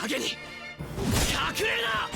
影に隠れるな。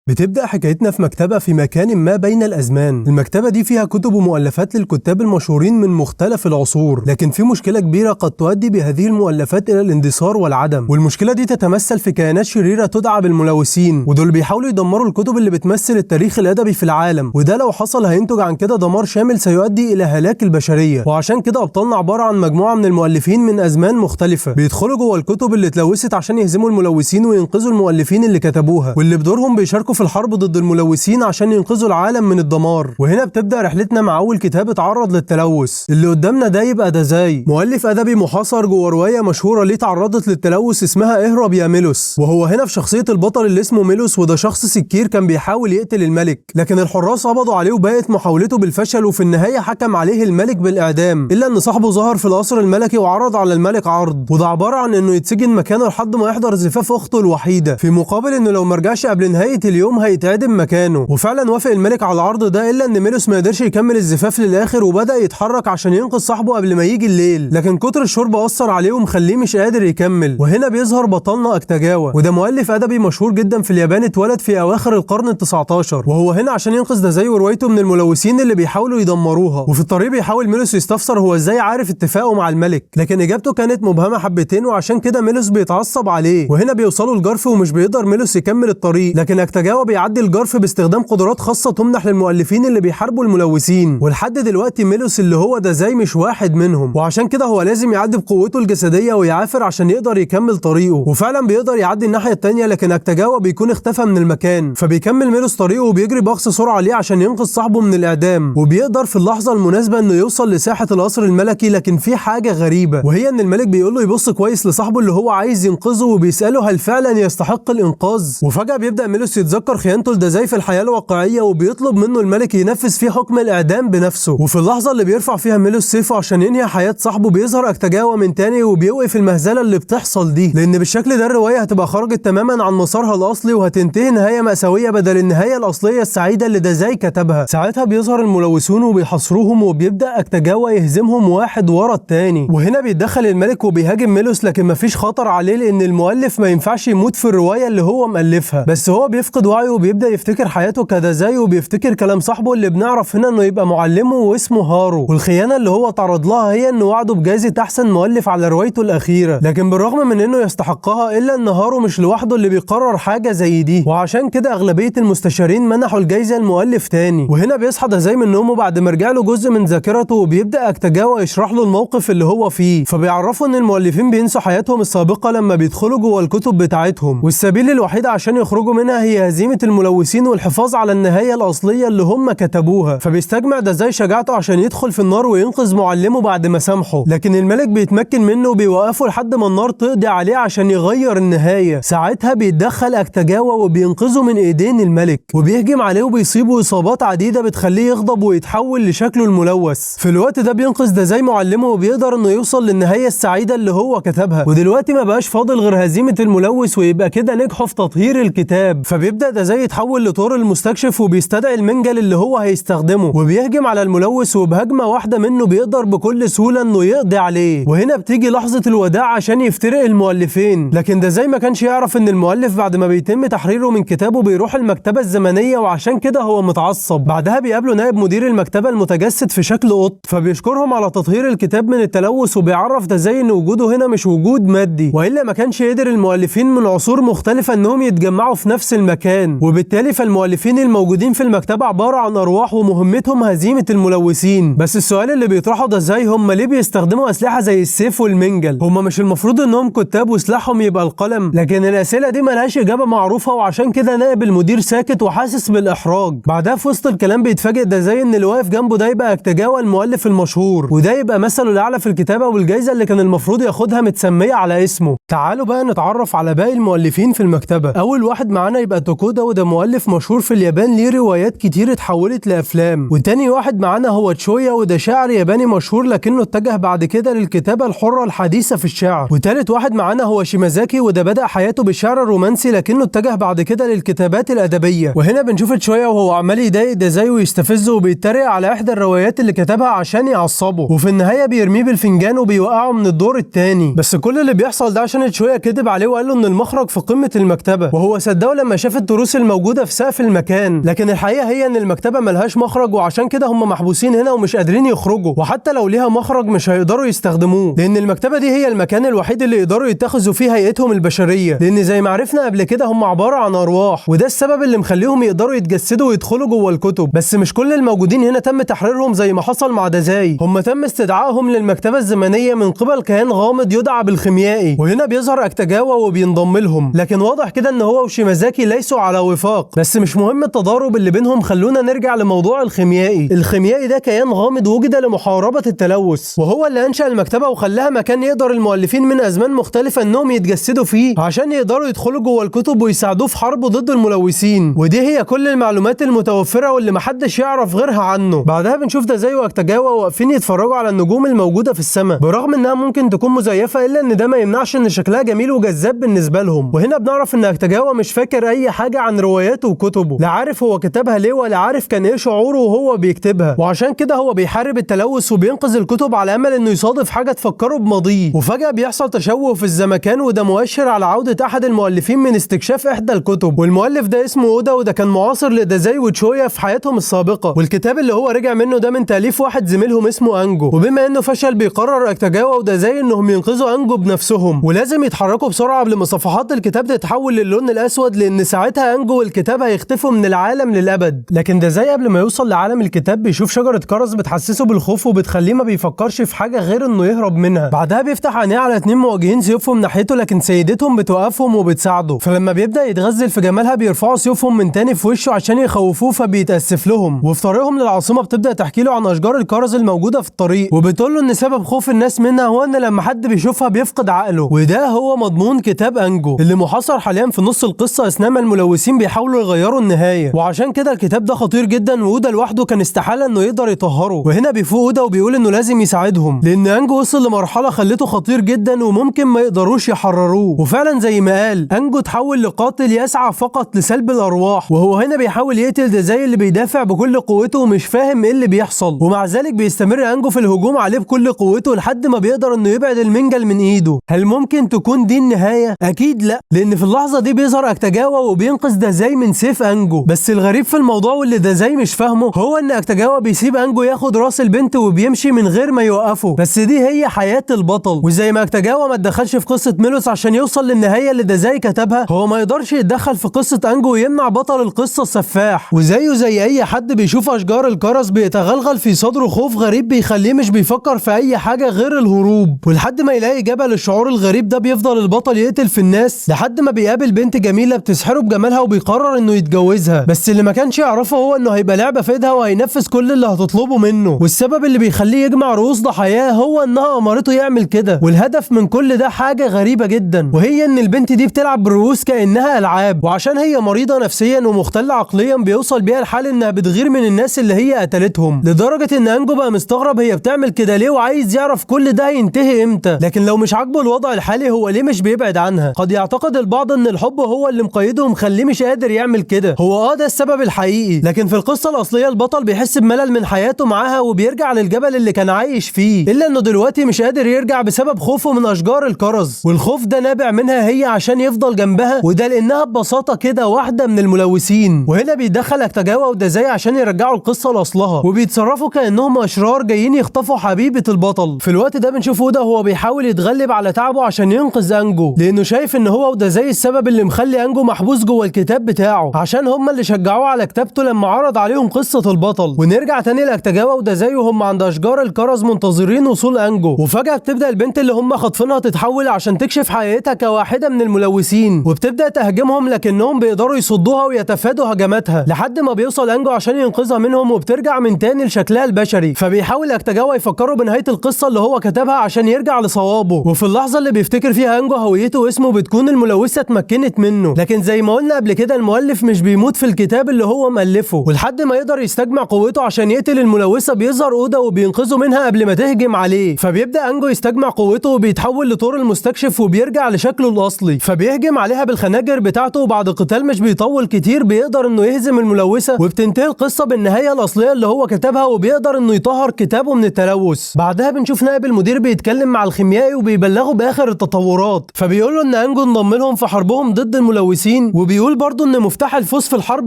بتبدأ حكايتنا في مكتبة في مكان ما بين الأزمان. المكتبة دي فيها كتب ومؤلفات للكتاب المشهورين من مختلف العصور، لكن في مشكلة كبيرة قد تؤدي بهذه المؤلفات إلى الاندثار والعدم، والمشكلة دي تتمثل في كائنات شريرة تدعى بالملوثين، ودول بيحاولوا يدمروا الكتب اللي بتمثل التاريخ الأدبي في العالم، وده لو حصل هينتج عن كده دمار شامل سيؤدي إلى هلاك البشرية. وعشان كده أبطالنا عبارة عن مجموعة من المؤلفين من أزمان مختلفة بيدخلوا جوه الكتب اللي اتلوثت عشان يهزموا الملوثين وينقذوا المؤلفين اللي كتبوها، واللي بدورهم بيشاركوا في الحرب ضد الملوثين عشان ينقذوا العالم من الدمار. وهنا بتبدأ رحلتنا مع أول كتاب اتعرض للتلوث. اللي قدامنا ده يبقى دازاي، مؤلف أدبي محاصر جوه رواية مشهورة ليه تعرضت للتلوث اسمها اهرب يا ميلوس. وهو هنا في شخصية البطل اللي اسمه ميلوس، وده شخص سكير كان بيحاول يقتل الملك، لكن الحراس قبضوا عليه وبقت محاولته بالفشل، وفي النهاية حكم عليه الملك بالإعدام، إلا إن صاحبه ظهر في القصر الملكي وعرض على الملك عرض، وده عبارة عن إنه يتسجن مكانه لحد ما يحضر زفاف أخته الوحيدة، في مقابل إنه لو مرجعش قبل نهاية اليوم هيتعدم مكانه. وفعلا وافق الملك على العرض ده، إلا إن ميلوس ما قدرش يكمل الزفاف للآخر وبدأ يتحرك عشان ينقذ صاحبه قبل ما يجي الليل، لكن كتر الشرب أثر عليه ومخليه مش قادر يكمل. وهنا بيظهر بطلنا أكتاجاوا، وده مؤلف أدبي مشهور جدا في اليابان، اتولد في أواخر القرن ال19، وهو هنا عشان ينقذ دازاي وروايته من الملوثين اللي بيحاولوا يدمروها. وفي الطريق بيحاول ميلوس يستفسر هو ازاي عارف اتفاقه مع الملك، لكن إجابته كانت مبهمة حبتين، وعشان كده ميلوس بيتعصب عليه. وهنا بيوصلوا الجرف ومش بيقدر ميلوس يكمل الطريق، لكن أكتاجاوا بيعدي الجرف باستخدام قدرات خاصة تمنح للمؤلفين اللي بيحاربوا الملوثين. ولحد دلوقتي ميلوس اللي هو دازاي مش واحد منهم، وعشان كده هو لازم يعدي بقوته الجسدية ويعافر عشان يقدر يكمل طريقه. وفعلا بيقدر يعدي الناحية التانية، لكن أكتاجاوا بيكون اختفى من المكان، فبيكمل ميلوس طريقه وبيجري بأقصى سرعة ليه عشان ينقذ صاحبه من الإعدام. وبيقدر في اللحظة المناسبة إنه يوصل لساحة القصر الملكي، لكن في حاجة غريبة، وهي إن الملك بيقول له يبص كويس لصاحبه اللي هو عايز ينقذه، وبيسأله هل فعلا يستحق الإنقاذ. وفجأة بيبدأ ميلوس يتذكر خيانته لدازاي في الحياة الواقعية، وبيطلب منه الملك ينفذ فيه حكم الإعدام بنفسه. وفي اللحظة اللي بيرفع فيها ميلوس سيفه عشان ينهي حياة صاحبه، بيظهر أكتاجاوا من تاني وبيوقف المهزلة اللي بتحصل دي، لأن بالشكل ده الرواية هتبقى خرجت تماما عن مسارها الأصلي، وهتنتهي نهاية مأساوية بدل النهاية الأصلية السعيدة اللي دازاي كتبها. ساعتها بيظهر الملوثون وبيحاصروهم، وبيبدأ أكتاجاوا يهزمهم واحد ورا التاني. وهنا بيتدخل الملك وبيهاجم ميلوس، لكن مفيش خطر عليه لأن المؤلف ما ينفعش يموت في الرواية اللي هو مؤلفها، بس هو بيفقد وعيه وبيبدأ يفتكر حياته كدازاي، وبيفتكر كلام صاحبه اللي بنعرف هنا انه يبقى معلمه واسمه هارو. والخيانة اللي هو تعرض لها هي انه وعده بجائزة احسن مؤلف على روايته الأخيرة، لكن بالرغم من انه يستحقها إلا ان هارو مش لوحده اللي بيقرر حاجة زي دي، وعشان كده أغلبية المستشارين منحوا الجائزة لمؤلف تاني. وهنا بيصحى دازاي من نومه بعد ما رجع له جزء من ذاكرته، وبيبدأ أكتاجاوا يشرح له الموقف اللي هو فيه، فبيعرفوا ان المؤلفين بينسوا حياتهم السابقة لما بيدخلوا جوه الكتب بتاعتهم، والسبيل الوحيد عشان يخرجوا منها هي هزيمة الملوثين والحفاظ على النهاية الأصلية اللي هم كتبوها. فبيستجمع دازاي شجاعته عشان يدخل في النار وينقذ معلمه بعد ما سامحه، لكن الملك بيتمكن منه وبيوقفه لحد ما النار تقضي عليه عشان يغير النهاية. ساعتها بيتدخل أكتاجاوا وبينقذه من ايدين الملك، وبيهجم عليه وبيصيبه إصابات عديدة بتخليه يغضب ويتحول لشكله الملوث. في الوقت ده بينقذ دازاي معلمه وبيقدر انه يوصل للنهاية السعيدة اللي هو كتبها، ودلوقتي ما بقاش فاضل غير هزيمة الملوث، ويبقى كده نجحوا في تطهير الكتاب. فبيبدأ دازاي يتحول لطور المستكشف وبيستدعي المنجل اللي هو هيستخدمه، وبيهجم على الملوث، وبهجمة واحدة منه بيقدر بكل سهولة انه يقضي عليه. وهنا بتيجي لحظة الوداع عشان يفترق المؤلفين، لكن دازاي ما كانش يعرف ان المؤلف بعد ما بيتم تحريره من كتابه بيروح المكتبة الزمنية، وعشان كده هو متعصب. بعدها بيقابله نائب مدير المكتبة المتجسد في شكل قط، فبيشكرهم على تطهير الكتاب من التلوث، وبيعرف دازاي ان وجوده هنا مش وجود مادي، والا ما كانش قدر المؤلفين من عصور مختلفة انهم يتجمعوا في نفس المكان، وبالتالي فالمؤلفين الموجودين في المكتبة عبارة عن أرواح ومهمتهم هزيمة الملوثين. بس السؤال اللي بيطرحه ده ازاي هم ليه بيستخدموا أسلحة زي السيف والمنجل؟ هم مش المفروض انهم كتاب وسلاحهم يبقى القلم؟ لكن الأسئلة دي ملهاش إجابة معروفة، وعشان كده نائب المدير ساكت وحاسس بالإحراج. بعدها في وسط الكلام بيتفاجئ ده زي ان اللي واقف جنبه ده يبقى أكتاجاوا المؤلف المشهور، وده يبقى مثله الأعلى في الكتابة، والجائزة اللي كان المفروض ياخدها متسمية على اسمه. تعالوا بقى نتعرف على باقي المؤلفين في المكتبة. أول واحد معانا يبقى توكورو اودا، وده مؤلف مشهور في اليابان ليه روايات كتير اتحولت لافلام. وتاني واحد معانا هو تشويا، وده شاعر ياباني مشهور لكنه اتجه بعد كده للكتابة الحرة الحديثة في الشعر. وتالت واحد معانا هو شيمازاكي، وده بدأ حياته بالشعر الرومانسي لكنه اتجه بعد كده للكتابات الأدبية. وهنا بنشوف تشويا وهو عمال يضايق دازاي ويستفزه وبيتريق على احدى الروايات اللي كتبها عشان يعصبه، وفي النهاية بيرميه بالفنجان وبيوقعه من الدور التاني. بس كل اللي بيحصل ده عشان تشويا كذب عليه وقال له ان المخرج في قمة المكتبة، وهو صدقه لما شاف التروس الموجودة في سقف المكان. لكن الحقيقة هي ان المكتبة ملهاش مخرج، وعشان كده هم محبوسين هنا ومش قادرين يخرجوا، وحتى لو ليها مخرج مش هيقدروا يستخدموه، لان المكتبة دي هي المكان الوحيد اللي يقدروا يتخذوا فيه هيئتهم البشرية، لان زي ما عرفنا قبل كده هم عبارة عن ارواح، وده السبب اللي مخليهم يقدروا يتجسدوا ويدخلوا جوه الكتب. بس مش كل الموجودين هنا تم تحريرهم زي ما حصل مع دازاي، هم تم استدعائهم للمكتبة الزمنية من قبل كيان غامض يدعى بالخيميائي، وهنا بيظهر اكتاجاوا وبينضم لهم. لكن واضح كده ان هو وشيمازاكي ليسوا على وفاق، بس مش مهم التضارب اللي بينهم. خلونا نرجع لموضوع الخيميائي. الخيميائي ده كيان غامض وجد لمحاربة التلوث، وهو اللي انشأ المكتبة وخلاها مكان يقدر المؤلفين من ازمان مختلفة انهم يتجسدوا فيه عشان يقدروا يدخلوا جوه الكتب ويساعدوه في حربه ضد الملوثين. ودي هي كل المعلومات المتوفرة واللي محدش يعرف غيرها عنه. بعدها بنشوف دازاي واكتاجاوا واقفين يتفرجوا على النجوم الموجودة في السماء، برغم انها ممكن تكون مزيفة الا ان ده ما يمنعش ان شكلها جميل وجذاب بالنسبة لهم. وهنا بنعرف ان اكتاجاوا مش فاكر اي حاجة عن رواياته وكتبه، لا عارف هو كتبها ليه ولا عارف كان ايه شعوره وهو بيكتبها، وعشان كده هو بيحارب التلوث وبينقذ الكتب على امل انه يصادف حاجة تفكره بماضيه. وفجأة بيحصل تشوه في الزمكان، وده مؤشر على عودة احد المؤلفين من استكشاف احدى الكتب، والمؤلف ده اسمه اودا، وده كان معاصر لدازاي وتشويا في حياتهم السابقة. والكتاب اللي هو رجع منه ده من تأليف واحد زميلهم اسمه انجو. وبما انه فشل بيقرر اكتاجاوا ودازاي انهم ينقذوا انجو بنفسهم، ولازم يتحركوا بسرعة قبل ما صفحات الكتاب تتحول للون الاسود، لان ساعتها انجو والكتاب هيختفوا من العالم للابد. لكن دازاي قبل ما يوصل لعالم الكتاب بيشوف شجرة كرز بتحسسه بالخوف وبتخليه ما بيفكرش في حاجة غير انه يهرب منها. بعدها بيفتح عينيه على اتنين مواجهين سيوفهم ناحيته، لكن سيدتهم بتوقفهم وبتساعده. فلما بيبدأ يتغزل في جمالها بيرفعوا سيوفهم من تاني في وشه عشان يخوفوه، فبيتأسف لهم. وفي طريقهم للعاصمة بتبدأ تحكي له عن اشجار الكرز الموجودة في الطريق، وبتقول له ان سبب خوف الناس منها هو ان لما حد بيشوفها بيفقد عقله. وده هو مضمون كتاب انجو اللي محاصر حاليا في نص القصة اثناء ما الملوثين بيحاولوا يغيروا النهاية. وعشان كده الكتاب ده خطير جدا، واودا لوحده كان استحالة انه يقدر يطهره. وهنا بيفوق اودا وبيقول انه لازم يساعدهم، لان انجو وصل لمرحلة خلته خطير جدا وممكن ما يقدروش يحرروه. وفعلا زي ما قال انجو تحول لقاتل يسعى فقط لسلب الارواح، وهو هنا بيحاول يقتل دازاي اللي بيدافع بكل قوته ومش فاهم ايه اللي بيحصل. ومع ذلك بيستمر انجو في الهجوم عليه بكل قوته لحد ما بيقدر انه يبعد المنجل من ايده. هل ممكن تكون دي النهاية؟ اكيد لا، لان في اللحظة دي بيظهر اكتاجاوا وبينقذ دازاي من سيف انجو. بس الغريب في الموضوع واللي دازاي مش فاهمه هو ان اكتاجاوا بيسيب انجو ياخد راس البنت وبيمشي من غير ما يوقفه. بس دي هي حياة البطل، وزي ما اكتاجاوا ما اتدخلش في قصة ميلوس عشان يوصل للنهاية اللي دازاي كتبها، هو ما يقدرش يتدخل في قصة انجو ويمنع بطل القصة السفاح. وزيه زي اي حد بيشوف اشجار الكرز بيتغلغل في صدره خوف غريب بيخليه مش بيفكر في اي حاجة غير الهروب. ولحد ما يلاقي جبل الشعور الغريب ده بيفضل البطل يقتل في الناس لحد ما بيقابل بنت جميلة بتسحره بجمالها وبيقرر انه يتجوزها. بس اللي ما كانش يعرفه هو انه هيبقى لعبة في ايدها وهينفذ كل اللي هتطلبه منه. والسبب اللي بيخليه يجمع رؤوس ضحاياه هو انها امرته يعمل كده. والهدف من كل ده حاجة غريبة جدا، وهي ان البنت دي بتلعب بالرؤوس كأنها العاب، وعشان هي مريضة نفسيا ومختلة عقليا بيوصل بيها الحال انها بتغير من الناس اللي هي قتلتهم، لدرجة ان انجو بقى مستغرب هي بتعمل كده ليه وعايز يعرف كل ده هينتهي امتى. لكن لو مش عاجبه الوضع الحالي هو ليه مش بيبعد عنها؟ قد يعتقد البعض ان الحب هو اللي مقيده ومخليه مش قادر يعمل كده. هو ده السبب الحقيقي، لكن في القصة الأصلية البطل بيحس بملل من حياته معاها وبيرجع للجبل اللي كان عايش فيه، الا انه دلوقتي مش قادر يرجع بسبب خوفه من اشجار الكرز. والخوف ده نابع منها هي عشان يفضل جنبها، وده لانها ببساطة كده واحدة من الملوثين. وهنا بيتدخل اكتاجاوا ودازاي عشان يرجعوا القصة لأصلها، وبيتصرفوا كأنهم اشرار جايين يخطفوا حبيبة البطل. في الوقت ده بنشوف اودا وهو بيحاول يتغلب على تعبه عشان ينقذ انجو، لانه شايف ان هو ودازاي السبب اللي مخلي انجو محبوس جوه الكتاب بتاعه، عشان هم اللي شجعوه على كتابته لما عرض عليهم قصة البطل. ونرجع تاني لاكتاجاوا ودازاي وهم عند اشجار الكرز منتظرين وصول انجو، وفجأة بتبدأ البنت اللي هم خاطفينها تتحول عشان تكشف حقيقتها كواحدة من الملوثين، وبتبدأ تهاجمهم لكنهم بيقدروا يصدوها ويتفادوا هجماتها لحد ما بيوصل انجو عشان ينقذها منهم وبترجع من تاني لشكلها البشري. فبيحاول اكتاجاوا يفكروا بنهاية القصة اللي هو كتبها عشان يرجع لصوابه، وفي اللحظة اللي بيفتكر فيها انجو هويته واسمه بتكون الملوثة اتمكنت منه. لكن زي ما قلنا قبل كده المؤلف مش بيموت في الكتاب اللي هو مؤلفه، ولحد ما يقدر يستجمع قوته عشان يقتل الملوثه بيظهر اودا وبينقذه منها قبل ما تهجم عليه. فبيبدا انجو يستجمع قوته وبيتحول لثور المستكشف وبيرجع لشكله الاصلي، فبيهجم عليها بالخناجر بتاعته، وبعد قتال مش بيطول كتير بيقدر انه يهزم الملوثه، وبتنتهي القصه بالنهايه الاصليه اللي هو كتبها، وبيقدر انه يطهر كتابه من التلوث. بعدها بنشوف نائب المدير بيتكلم مع الخيميائي وبيبلغه باخر التطورات، فبيقول له ان انجو انضم لهم في حربهم ضد الملوثين، وبيقول برضه ان مفتاح الفوز في الحرب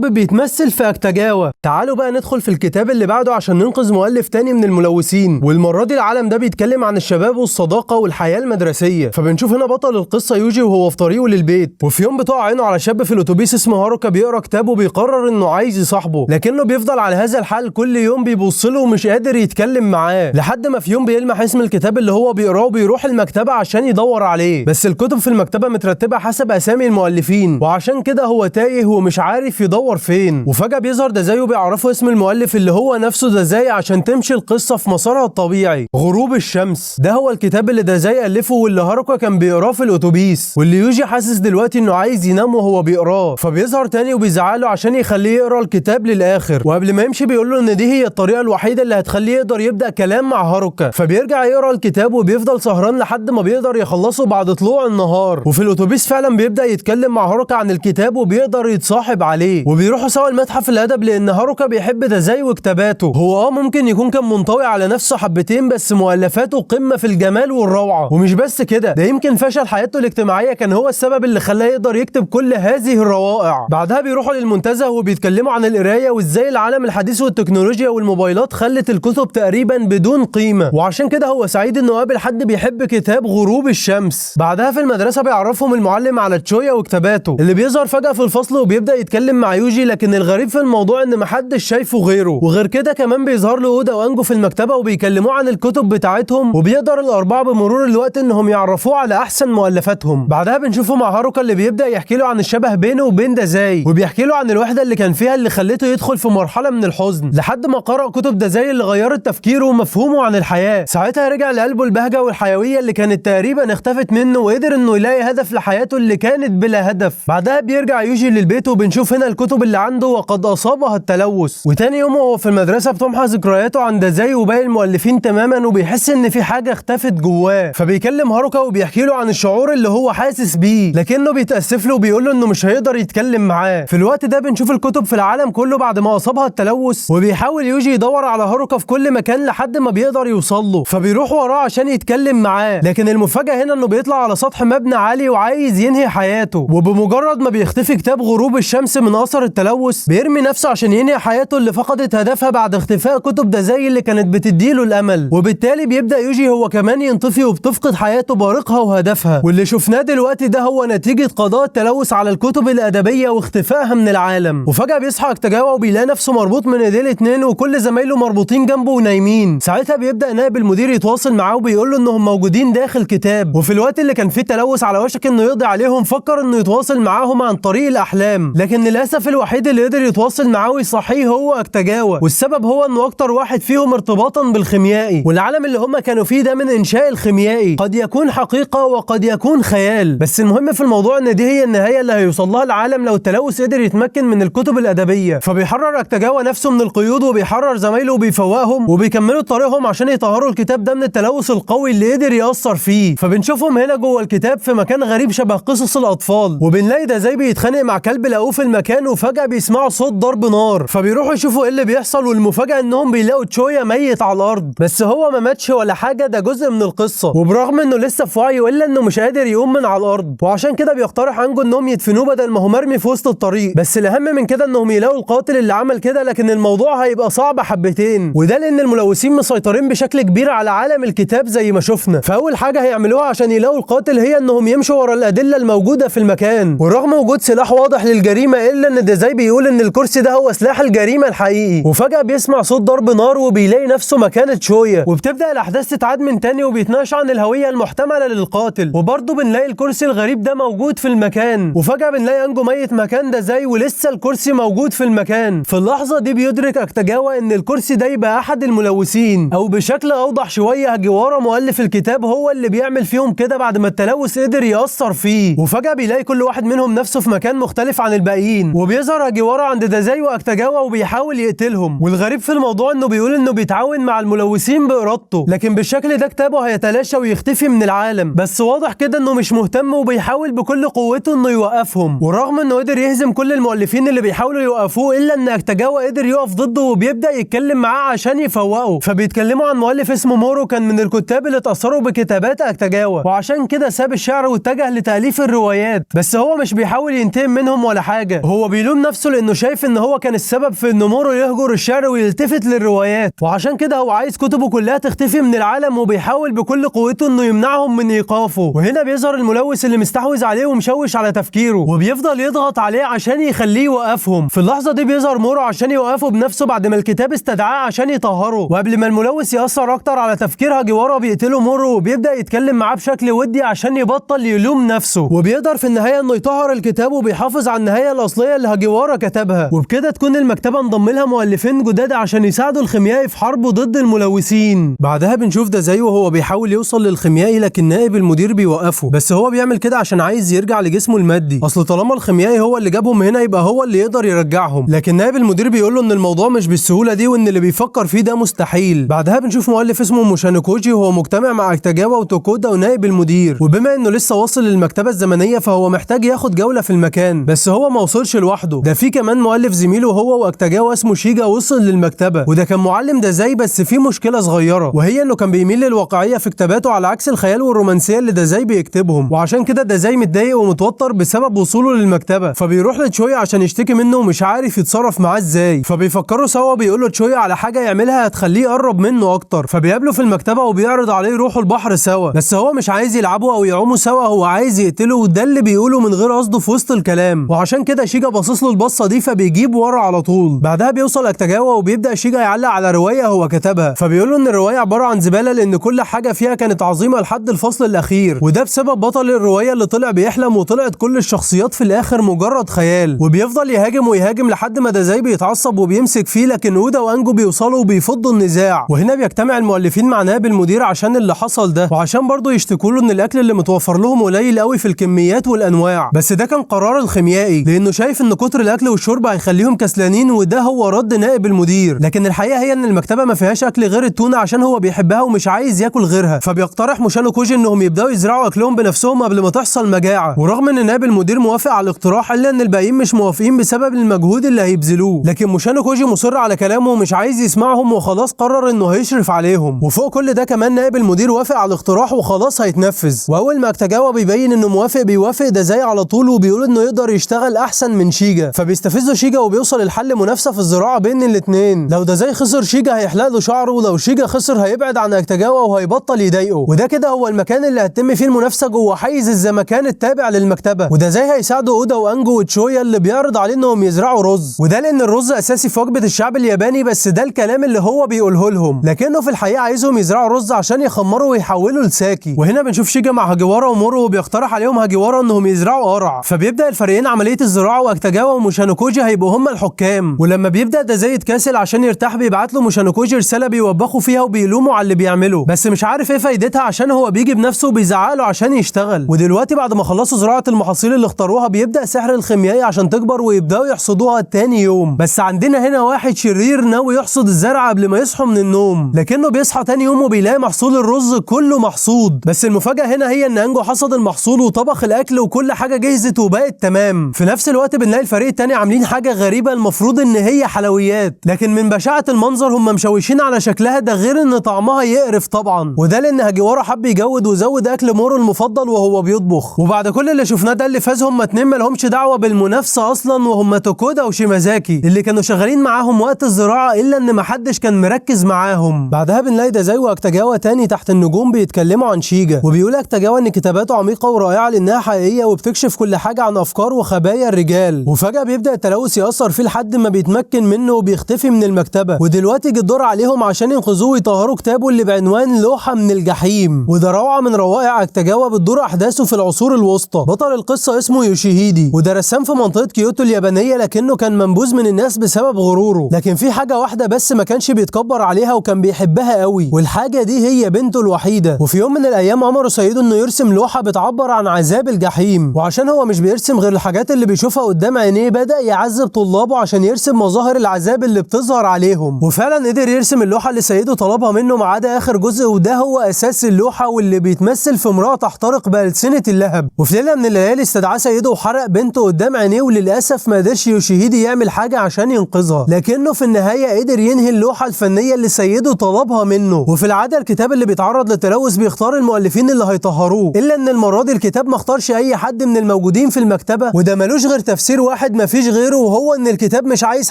بيتمثل في اكتاجاوا. تعالوا بقى ندخل في الكتاب اللي بعده عشان ننقذ مؤلف تاني من الملوثين، والمره دي العالم ده بيتكلم عن الشباب والصداقه والحياه المدرسيه. فبنشوف هنا بطل القصه يوجي وهو في طريقه للبيت، وفي يوم بتقع عينه على شاب في الاتوبيس اسمه هاروكا بيقرا كتاب وبيقرر انه عايز يصاحبه، لكنه بيفضل على هذا الحال كل يوم بيبص له ومش قادر يتكلم معاه، لحد ما في يوم بيلمح اسم الكتاب اللي هو بيقراه وبيروح المكتبه عشان يدور عليه. بس الكتب في المكتبه مترتبه حسب اسامي المؤلفين، وعشان كده هو تايه ومش عارف يدور فين. وفجاه بيظهر دازاي وبيعرفوا اسم المؤلف اللي هو نفسه دازاي عشان تمشي القصه في مسارها الطبيعي. غروب الشمس ده هو الكتاب اللي دازاي الفه واللي هاروكا كان بيقراه في الاتوبيس، واللي يوجي حاسس دلوقتي انه عايز ينام وهو بيقراه، فبيظهر تاني وبيزعله عشان يخليه يقرا الكتاب للاخر، وقبل ما يمشي بيقول له ان دي هي الطريقه الوحيده اللي هتخليه يقدر يبدا كلام مع هاروكا. فبيرجع يقرا الكتاب وبيفضل سهران لحد ما بيقدر يخلصه بعد طلوع النهار، وفي الاتوبيس فعلا بيبدا يتكلم مع هاروكا عن الكتاب وبيقدر يتصاحب عليه، وبيروحوا سوا المتحف الادب لان هاروكا بيحب دازاي وكتاباته. هو ممكن يكون كان منطوي على نفسه حبتين، بس مؤلفاته قمه في الجمال والروعه. ومش بس كده، ده يمكن فشل حياته الاجتماعيه كان هو السبب اللي خلاه يقدر يكتب كل هذه الروائع. بعدها بيروحوا للمنتزه وبيتكلموا عن القرايه وازاي العالم الحديث والتكنولوجيا والموبايلات خلت الكتب تقريبا بدون قيمه، وعشان كده هو سعيد انه قابل حد بيحب كتاب غروب الشمس. بعدها في المدرسه بيعرفهم المعلم على تشويا وكتاباته اللي بيظهر فجاه في الفصل وبيبدا يتكلم مع يوجي، لكن الغريب في الموضوع ان محدش شايفه غيره. وغير كده كمان بيظهر له اودا وانجو في المكتبه وبيكلموه عن الكتب بتاعتهم، وبيقدر الاربعه بمرور الوقت انهم يعرفوه على احسن مؤلفاتهم. بعدها بنشوفه مع هاروكا اللي بيبدا يحكي له عن الشبه بينه وبين دازاي، وبيحكي له عن الوحده اللي كان فيها اللي خلته يدخل في مرحله من الحزن، لحد ما قرأ كتب دازاي اللي غيرت تفكيره ومفهومه عن الحياه. ساعتها رجع لقلبه البهجه والحيويه اللي كانت تقريبا اختفت منه، وقدر انه يلاقي هدف لحياته اللي كانت بلا هدف. بعدها بيرجع يوجي للبيت وبنشوف هنا الكتب اللي عنده وقد اصابها التلوث. وتاني يوم وهو في المدرسه بتمحى ذكرياته عن دازاي وباقي المؤلفين تماما، وبيحس ان في حاجه اختفت جواه، فبيكلم هاروكا وبيحكي له عن الشعور اللي هو حاسس بيه، لكنه بيتاسف له وبيقول له انه مش هيقدر يتكلم معاه. في الوقت ده بنشوف الكتب في العالم كله بعد ما اصابها التلوث، وبيحاول يوجي يدور على هاروكا في كل مكان لحد ما بيقدر يوصل له، فبيروح وراه عشان يتكلم معاه. لكن المفاجاه هنا انه بيطلع على سطح مبنى عالي وعايز ينهي حياته، وبمجرد ما بيختفي كتاب غروب الشمس من اثر التلوث بيرمي نفسه عشان ينهي حياته اللي فقدت هدفها بعد اختفاء كتب دازاي اللي كانت بتديله الامل. وبالتالي بيبدا يوجي هو كمان ينطفي وبتفقد حياته بارقها وهدفها، واللي شفناه دلوقتي ده هو نتيجه قضاء التلوث على الكتب الادبيه واختفائها من العالم. وفجاه بيصحى اكتاجاوا وبيلاقي نفسه مربوط من ايديه الاتنين وكل زمايله مربوطين جنبه ونايمين. ساعتها بيبدا نائب المدير يتواصل معاه وبيقول له انهم موجودين داخل كتاب، وفي الوقت اللي كان فيه تلوث على وشك انه يقضي عليهم فكر انه يتواصل معاهم عن طريق الاحلام، لكن للاسف الوحيد اللي قدر يتواصل معاه ويصحيه هو اكتاجاوا، والسبب هو انه اكتر واحد فيهم ارتباطا بالخيميائي. والعالم اللي هم كانوا فيه ده من انشاء الخيميائي قد يكون حقيقه وقد يكون خيال، بس المهم في الموضوع ان دي هي النهايه اللي هيوصل لها العالم لو التلوث قدر يتمكن من الكتب الادبيه. فبيحرر اكتاجاوا نفسه من القيود وبيحرر زمايله وبيفوقهم وبيكملوا طريقهم عشان يطهروا الكتاب ده من التلوث القوي اللي قدر يأثر فيه. فبنشوفهم هنا جوه الكتاب في مكان غريب شبه قصص الاطفال، وبنلاقي دازاي بيتخانق مع كلب لقوه في المكان، وفجاه بيسمعوا صوت ضرب نار، فبيروحوا يشوفوا ايه اللي بيحصل، والمفاجاه انهم بيلاقوا تشويا ميت على الارض، بس هو ما ماتش ولا حاجه، ده جزء من القصه، وبرغم انه لسه في وعيه الا انه مش قادر يقوم من على الارض، وعشان كده بيقترح انجو انهم يدفنوه بدل ما هو مرمي في وسط الطريق. بس الاهم من كده انهم يلاقوا القاتل اللي عمل كده، لكن الموضوع هيبقى صعب حبتين، وده لان الملوثين مسيطرين بشكل كبير على عالم الكتاب زي ما شفنا. فاول حاجه هيعملوها عشان يلاقوا القاتل هي انهم يمشوا ورا الادله الموجوده في المكان، ورغم وجود سلاح واضح للجريمه الا ان دازاي بيقول ان الكرسي ده هو سلاح الجريمه الحقيقي. وفجاه بيسمع صوت ضرب نار وبيلاقي نفسه مكان تشويا، وبتبدا الاحداث تتعاد من تاني وبيتناقش عن الهويه المحتمله للقاتل، وبرضه بنلاقي الكرسي الغريب ده موجود في المكان، وفجاه بنلاقي انجو ميت مكان دازاي ولسه الكرسي موجود في المكان. في اللحظه دي بيدرك اكتاجاوا ان الكرسي ده يبقى احد الملوثين، او بشكل اوضح شويه هاجيوارا مؤلف الكتاب هو اللي بيعمل فيهم كده بعد ما التلوث قدر يأثر فيه. وفجاه بيلاقي كل واحد منهم نفسه في مكان مختلف عن الباقيين، وبيظهر هاجيوارا عند دازاي واكتاجاوا وبيحاول يقتلهم. والغريب في الموضوع انه بيقول انه بيتعاون مع الملوثين بارادته، لكن بالشكل ده كتابه هيتلاشى ويختفي من العالم. بس واضح كده انه مش مهتم وبيحاول بكل قوته انه يوقفهم. ورغم انه قدر يهزم كل المؤلفين اللي بيحاولوا يوقفوه، الا ان اكتاجاوا قدر يقف ضده وبيبدا يتكلم معاه عشان يفوقه. فبيتكلموا عن مؤلف اسمه مورو كان من الكتاب اللي اتاثروا بكتابات اكتاجاوا، وعشان كده ساب الشعر واتجه لتاليف الروايات. بس هو مش بيحاول ينتقم منهم ولا حاجه، هو بيلوم نفسه لانه شايف ان هو كان السبب في ان مورو يهجر الشعر ويلتفت للروايات، وعشان كده هو عايز كتبه كلها تختفي من العالم، وبيحاول بكل قوته انه يمنعهم من ايقافه. وهنا بيظهر الملوث اللي مستحوذ عليه ومشوش على تفكيره، وبيفضل يضغط عليه عشان يخليه يوقفهم. في اللحظه دي بيظهر مورو عشان يوقفه بنفسه بعد ما الكتاب استدعاه عشان يطهره. وقبل ما الملوث ياثر اكتر على تفكير هاجيوارا بيقتله مورو، وبيبدا يتكلم معاه بشكل ودي عشان يبطل يلوم نفسه. وبيقدر في النهايه انه يطهر الكتاب وبيحافظ على النهايه الاصليه اللي هاجيوارا كتبها. وبكده تكون المكتبه انضم لها مؤلفين جداد عشان يساعدوا الخيميائي في حربه ضد الملوثين. بعدها بنشوف دازاي وهو بيحاول يوصل للخيميائي، لكن نائب المدير بيوقفه. بس هو بيعمل كده عشان عايز يرجع لجسمه المادي، اصل طالما الخيميائي هو اللي جابهم هنا يبقى هو اللي يقدر يرجعهم. لكن نائب المدير بيقول له ان الموضوع مش بالسهوله دي وان اللي بيفكر فيه ده مستحيل. بعدها بنشوف مؤلف اسمه موشانوكوجي وهو مجتمع مع اكتاجاوا وتوكودا ونائب المدير، وبما انه لسه واصل للمكتبه الزمنيه فهو محتاج ياخد جوله في المكان. بس هو ما وصلش لوحده، ده في كمان مؤلف زميله هو واكتاجاوا اسمه شيجا وصل للمكتبه، وده كان معلم دازاي. بس في مشكله صغيره، وهي انه كان بيميل للواقعيه في كتاباته على عكس الخيال والرومانسيه اللي دازاي بيكتبهم. وعشان كده دازاي متضايق ومتوتر بسبب وصوله للمكتبه، فبيروح لتشويا عشان يشتكي منه ومش عارف يتصرف معاه ازاي. فبيفكروا سوا، بيقول له تشويا على حاجه يعملها هتخليه يقرب منه اكتر. فبيقابله في المكتبه وبيعرض عليه يروحوا البحر سوا، بس هو مش عايز يلعبوا او يعوموا سوا، هو عايز يقتله، وده اللي بيقوله من غير قصده في وسط الكلام. وعشان كده شيجا باصص له البصه دي فبيجيب ورا على طول. بعدها بيوصل اكتاجاوا وبيبدا شيجا يعلق على روايه هو كتبها، فبيقول له ان الروايه عباره عن زباله لان كل حاجه فيها كانت عظيمه لحد الفصل الاخير، وده بسبب بطل الروايه اللي طلع بيحلم وطلعت كل الشخصيات في الاخر مجرد خيال. وبيفضل يهاجم ويهاجم لحد ما دازاي بيتعصب وبيمسك فيه، لكن اودا وانجو بيوصلوا وبيفضوا النزاع. وهنا بيجتمع المؤلفين مع نائب المدير عشان اللي حصل ده، وعشان برضه يشتكوا له ان الاكل اللي متوفر لهم قليل قوي في الكميات والانواع. بس ده كان قرار الخيميائي لانه شايف ان كتر الاكل والشرب هيخليهم كسلانين، وده هو رد نائب المدير. لكن الحقيقه هي ان المكتبه ما فيهاش اكل غير التونه عشان هو بيحبها ومش عايز ياكل غيرها. فبيقترح موشانوكوجي انهم يبداوا يزرعوا اكلهم بنفسهم قبل ما تحصل مجاعه. ورغم ان نائب المدير موافق على الاقتراح، الا ان الباقيين مش موافقين بسبب المجهود اللي هيبذلوه. لكن موشانوكوجي مصر على كلامه ومش عايز يسمعهم، وخلاص قرر انه هيشرف عليهم. وفوق كل ده كمان نائب المدير وافق على الاقتراح وخلاص هيتنفذ. واول ما اكتاجاوا بيبين انه موافق بيوافق دازاي على طول، وبيقول انه يقدر يشتغل احسن من شيجا. فبيستفزه شيجا وبيوصل الحل منافسه في الزراعه بين الاثنين. لو دازاي خسر شيجا هيحلق له شعره، ولو شيجا خسر هيبعد عن اكتاجاوا وهيبطل يضايقه. وده كده هو المكان اللي هتتم فيه المنافسه جوه حيز الزمكان التابع للمكتبه. ودازاي هيساعده اودا وانجو وتشويا اللي بيعرض عليه انهم يزرعوا رز، وده لان الرز اساسي في وجبه الشعب الياباني. بس ده الكلام اللي هو بيقوله لهم، لكنه في الحقيقه عايزهم يزرعوا رز عشان يخمروا ويحولوا لساكي. وهنا بنشوف شيجا مع هاجيوارا ومورو وبيقترح عليهم هاجيوارا انهم يزرعوا قرع. فبيبدا الفريقين عمليه الزراعه، واكتاجاوا وموشانوكوجي هيبقوا هم الحكام. ولما بيبدا دازاي يتكاسل عشان يرتاح بيبعت له موشانوكوجي رساله بيوبخوا فيها وبيلوموا على اللي بيعمله، بس مش عارف ايه فايدتها عشان هو بيجي بنفسه وبيزعق له عشان يشتغل. ودلوقتي بعد ما خلصوا زراعه المحاصيل اللي اختاروها بيبدا سحر الخيميائي عشان تكبر ويبداوا يحصدوها تاني يوم. بس عندنا هنا واحد شرير ناوي يحصد الزرع قبل ما يصحوا من النوم، لكنه بيصحى تاني يوم وبيلاقي محصول الرز كله محصود. بس المفاجاه هنا هي ان انجو حصد المحصول وطبخ الاكل وكل حاجه جهزت وبقت تمام. في نفس الوقت بنلاقي الفريق التاني عاملين حاجه غريبه المفروض ان هي حلويات، لكن من بشاعه المنظر هم مشوشين على شكلها، ده غير ان طعمها يقرف طبعا. وده لان هاجيوارا حب يجود وزود اكل مورو المفضل وهو بيطبخ. وبعد كل اللي شفناه ده اللي فاز هم اتنين مالهمش دعوه بالمنافسه اصلا، وهم توكودا وشيمازاكي اللي كانوا شغالين معاهم وقت الزراعه، الا ان محدش كان مركز معاهم. بعدها بنلاقي دازاي واكتاجاوا تاني تحت النجوم بيتكلموا عن شيجا، وبيقول اكتاجاوا ان كتاباته عميقه ورائعه لانها حقيقيه وبتكشف كل حاجه عن افكار وخبايا الرجال. وفجاه بيبدا التلوث ياثر فيه لحد ما بيتمكن منه وبيختفي من المكتبه. ودلوقتي جه الدور عليهم عشان ينقذوه ويطهروا كتابه اللي بعنوان لوحه من الجحيم، وده روعه من روائع اكتاجاوا بتدور احداثه في العصور الوسطى. بطل القصه اسمه يوشيهيدي، وده رسام في منطقه كيوتو اليابانيه، لكنه كان منبوذ من الناس بسبب غروره. لكن في حاجه واحده بس ما كانش بيتكبر عليها وكان بيحبها قوي، والحاجه دي هي بنته الوحيده. وفي يوم من الايام امره سيده انه يرسم لوحه بتعبر عن عذاب الجحيم، وعشان هو مش بيرسم يرسم غير الحاجات اللي بيشوفها قدام عينيه، بدأ يعذب طلابه عشان يرسم مظاهر العذاب اللي بتظهر عليهم. وفعلا قدر يرسم اللوحة اللي سيده طلبها منه ما عدا آخر جزء، وده هو أساس اللوحة واللي بيتمثل في امرأة تحترق بألسنة اللهب. وفي ليلة من الليالي استدعاه سيده وحرق بنته قدام عينيه، وللأسف ما قدرش يوشيهيدي يعمل حاجة عشان ينقذها، لكنه في النهاية قدر ينهي اللوحة الفنية اللي سيده طلبها منه. وفي العادة الكتاب اللي بيتعرض للتلوث بيختار المؤلفين اللي هيطهروه، إلا إن المرة دي الكتاب ما اختارش أي حد من الموجودين في المكتبة، وده ملوش غير تفسير واحد مفيش غيره، وهو إن الكتاب مش عايز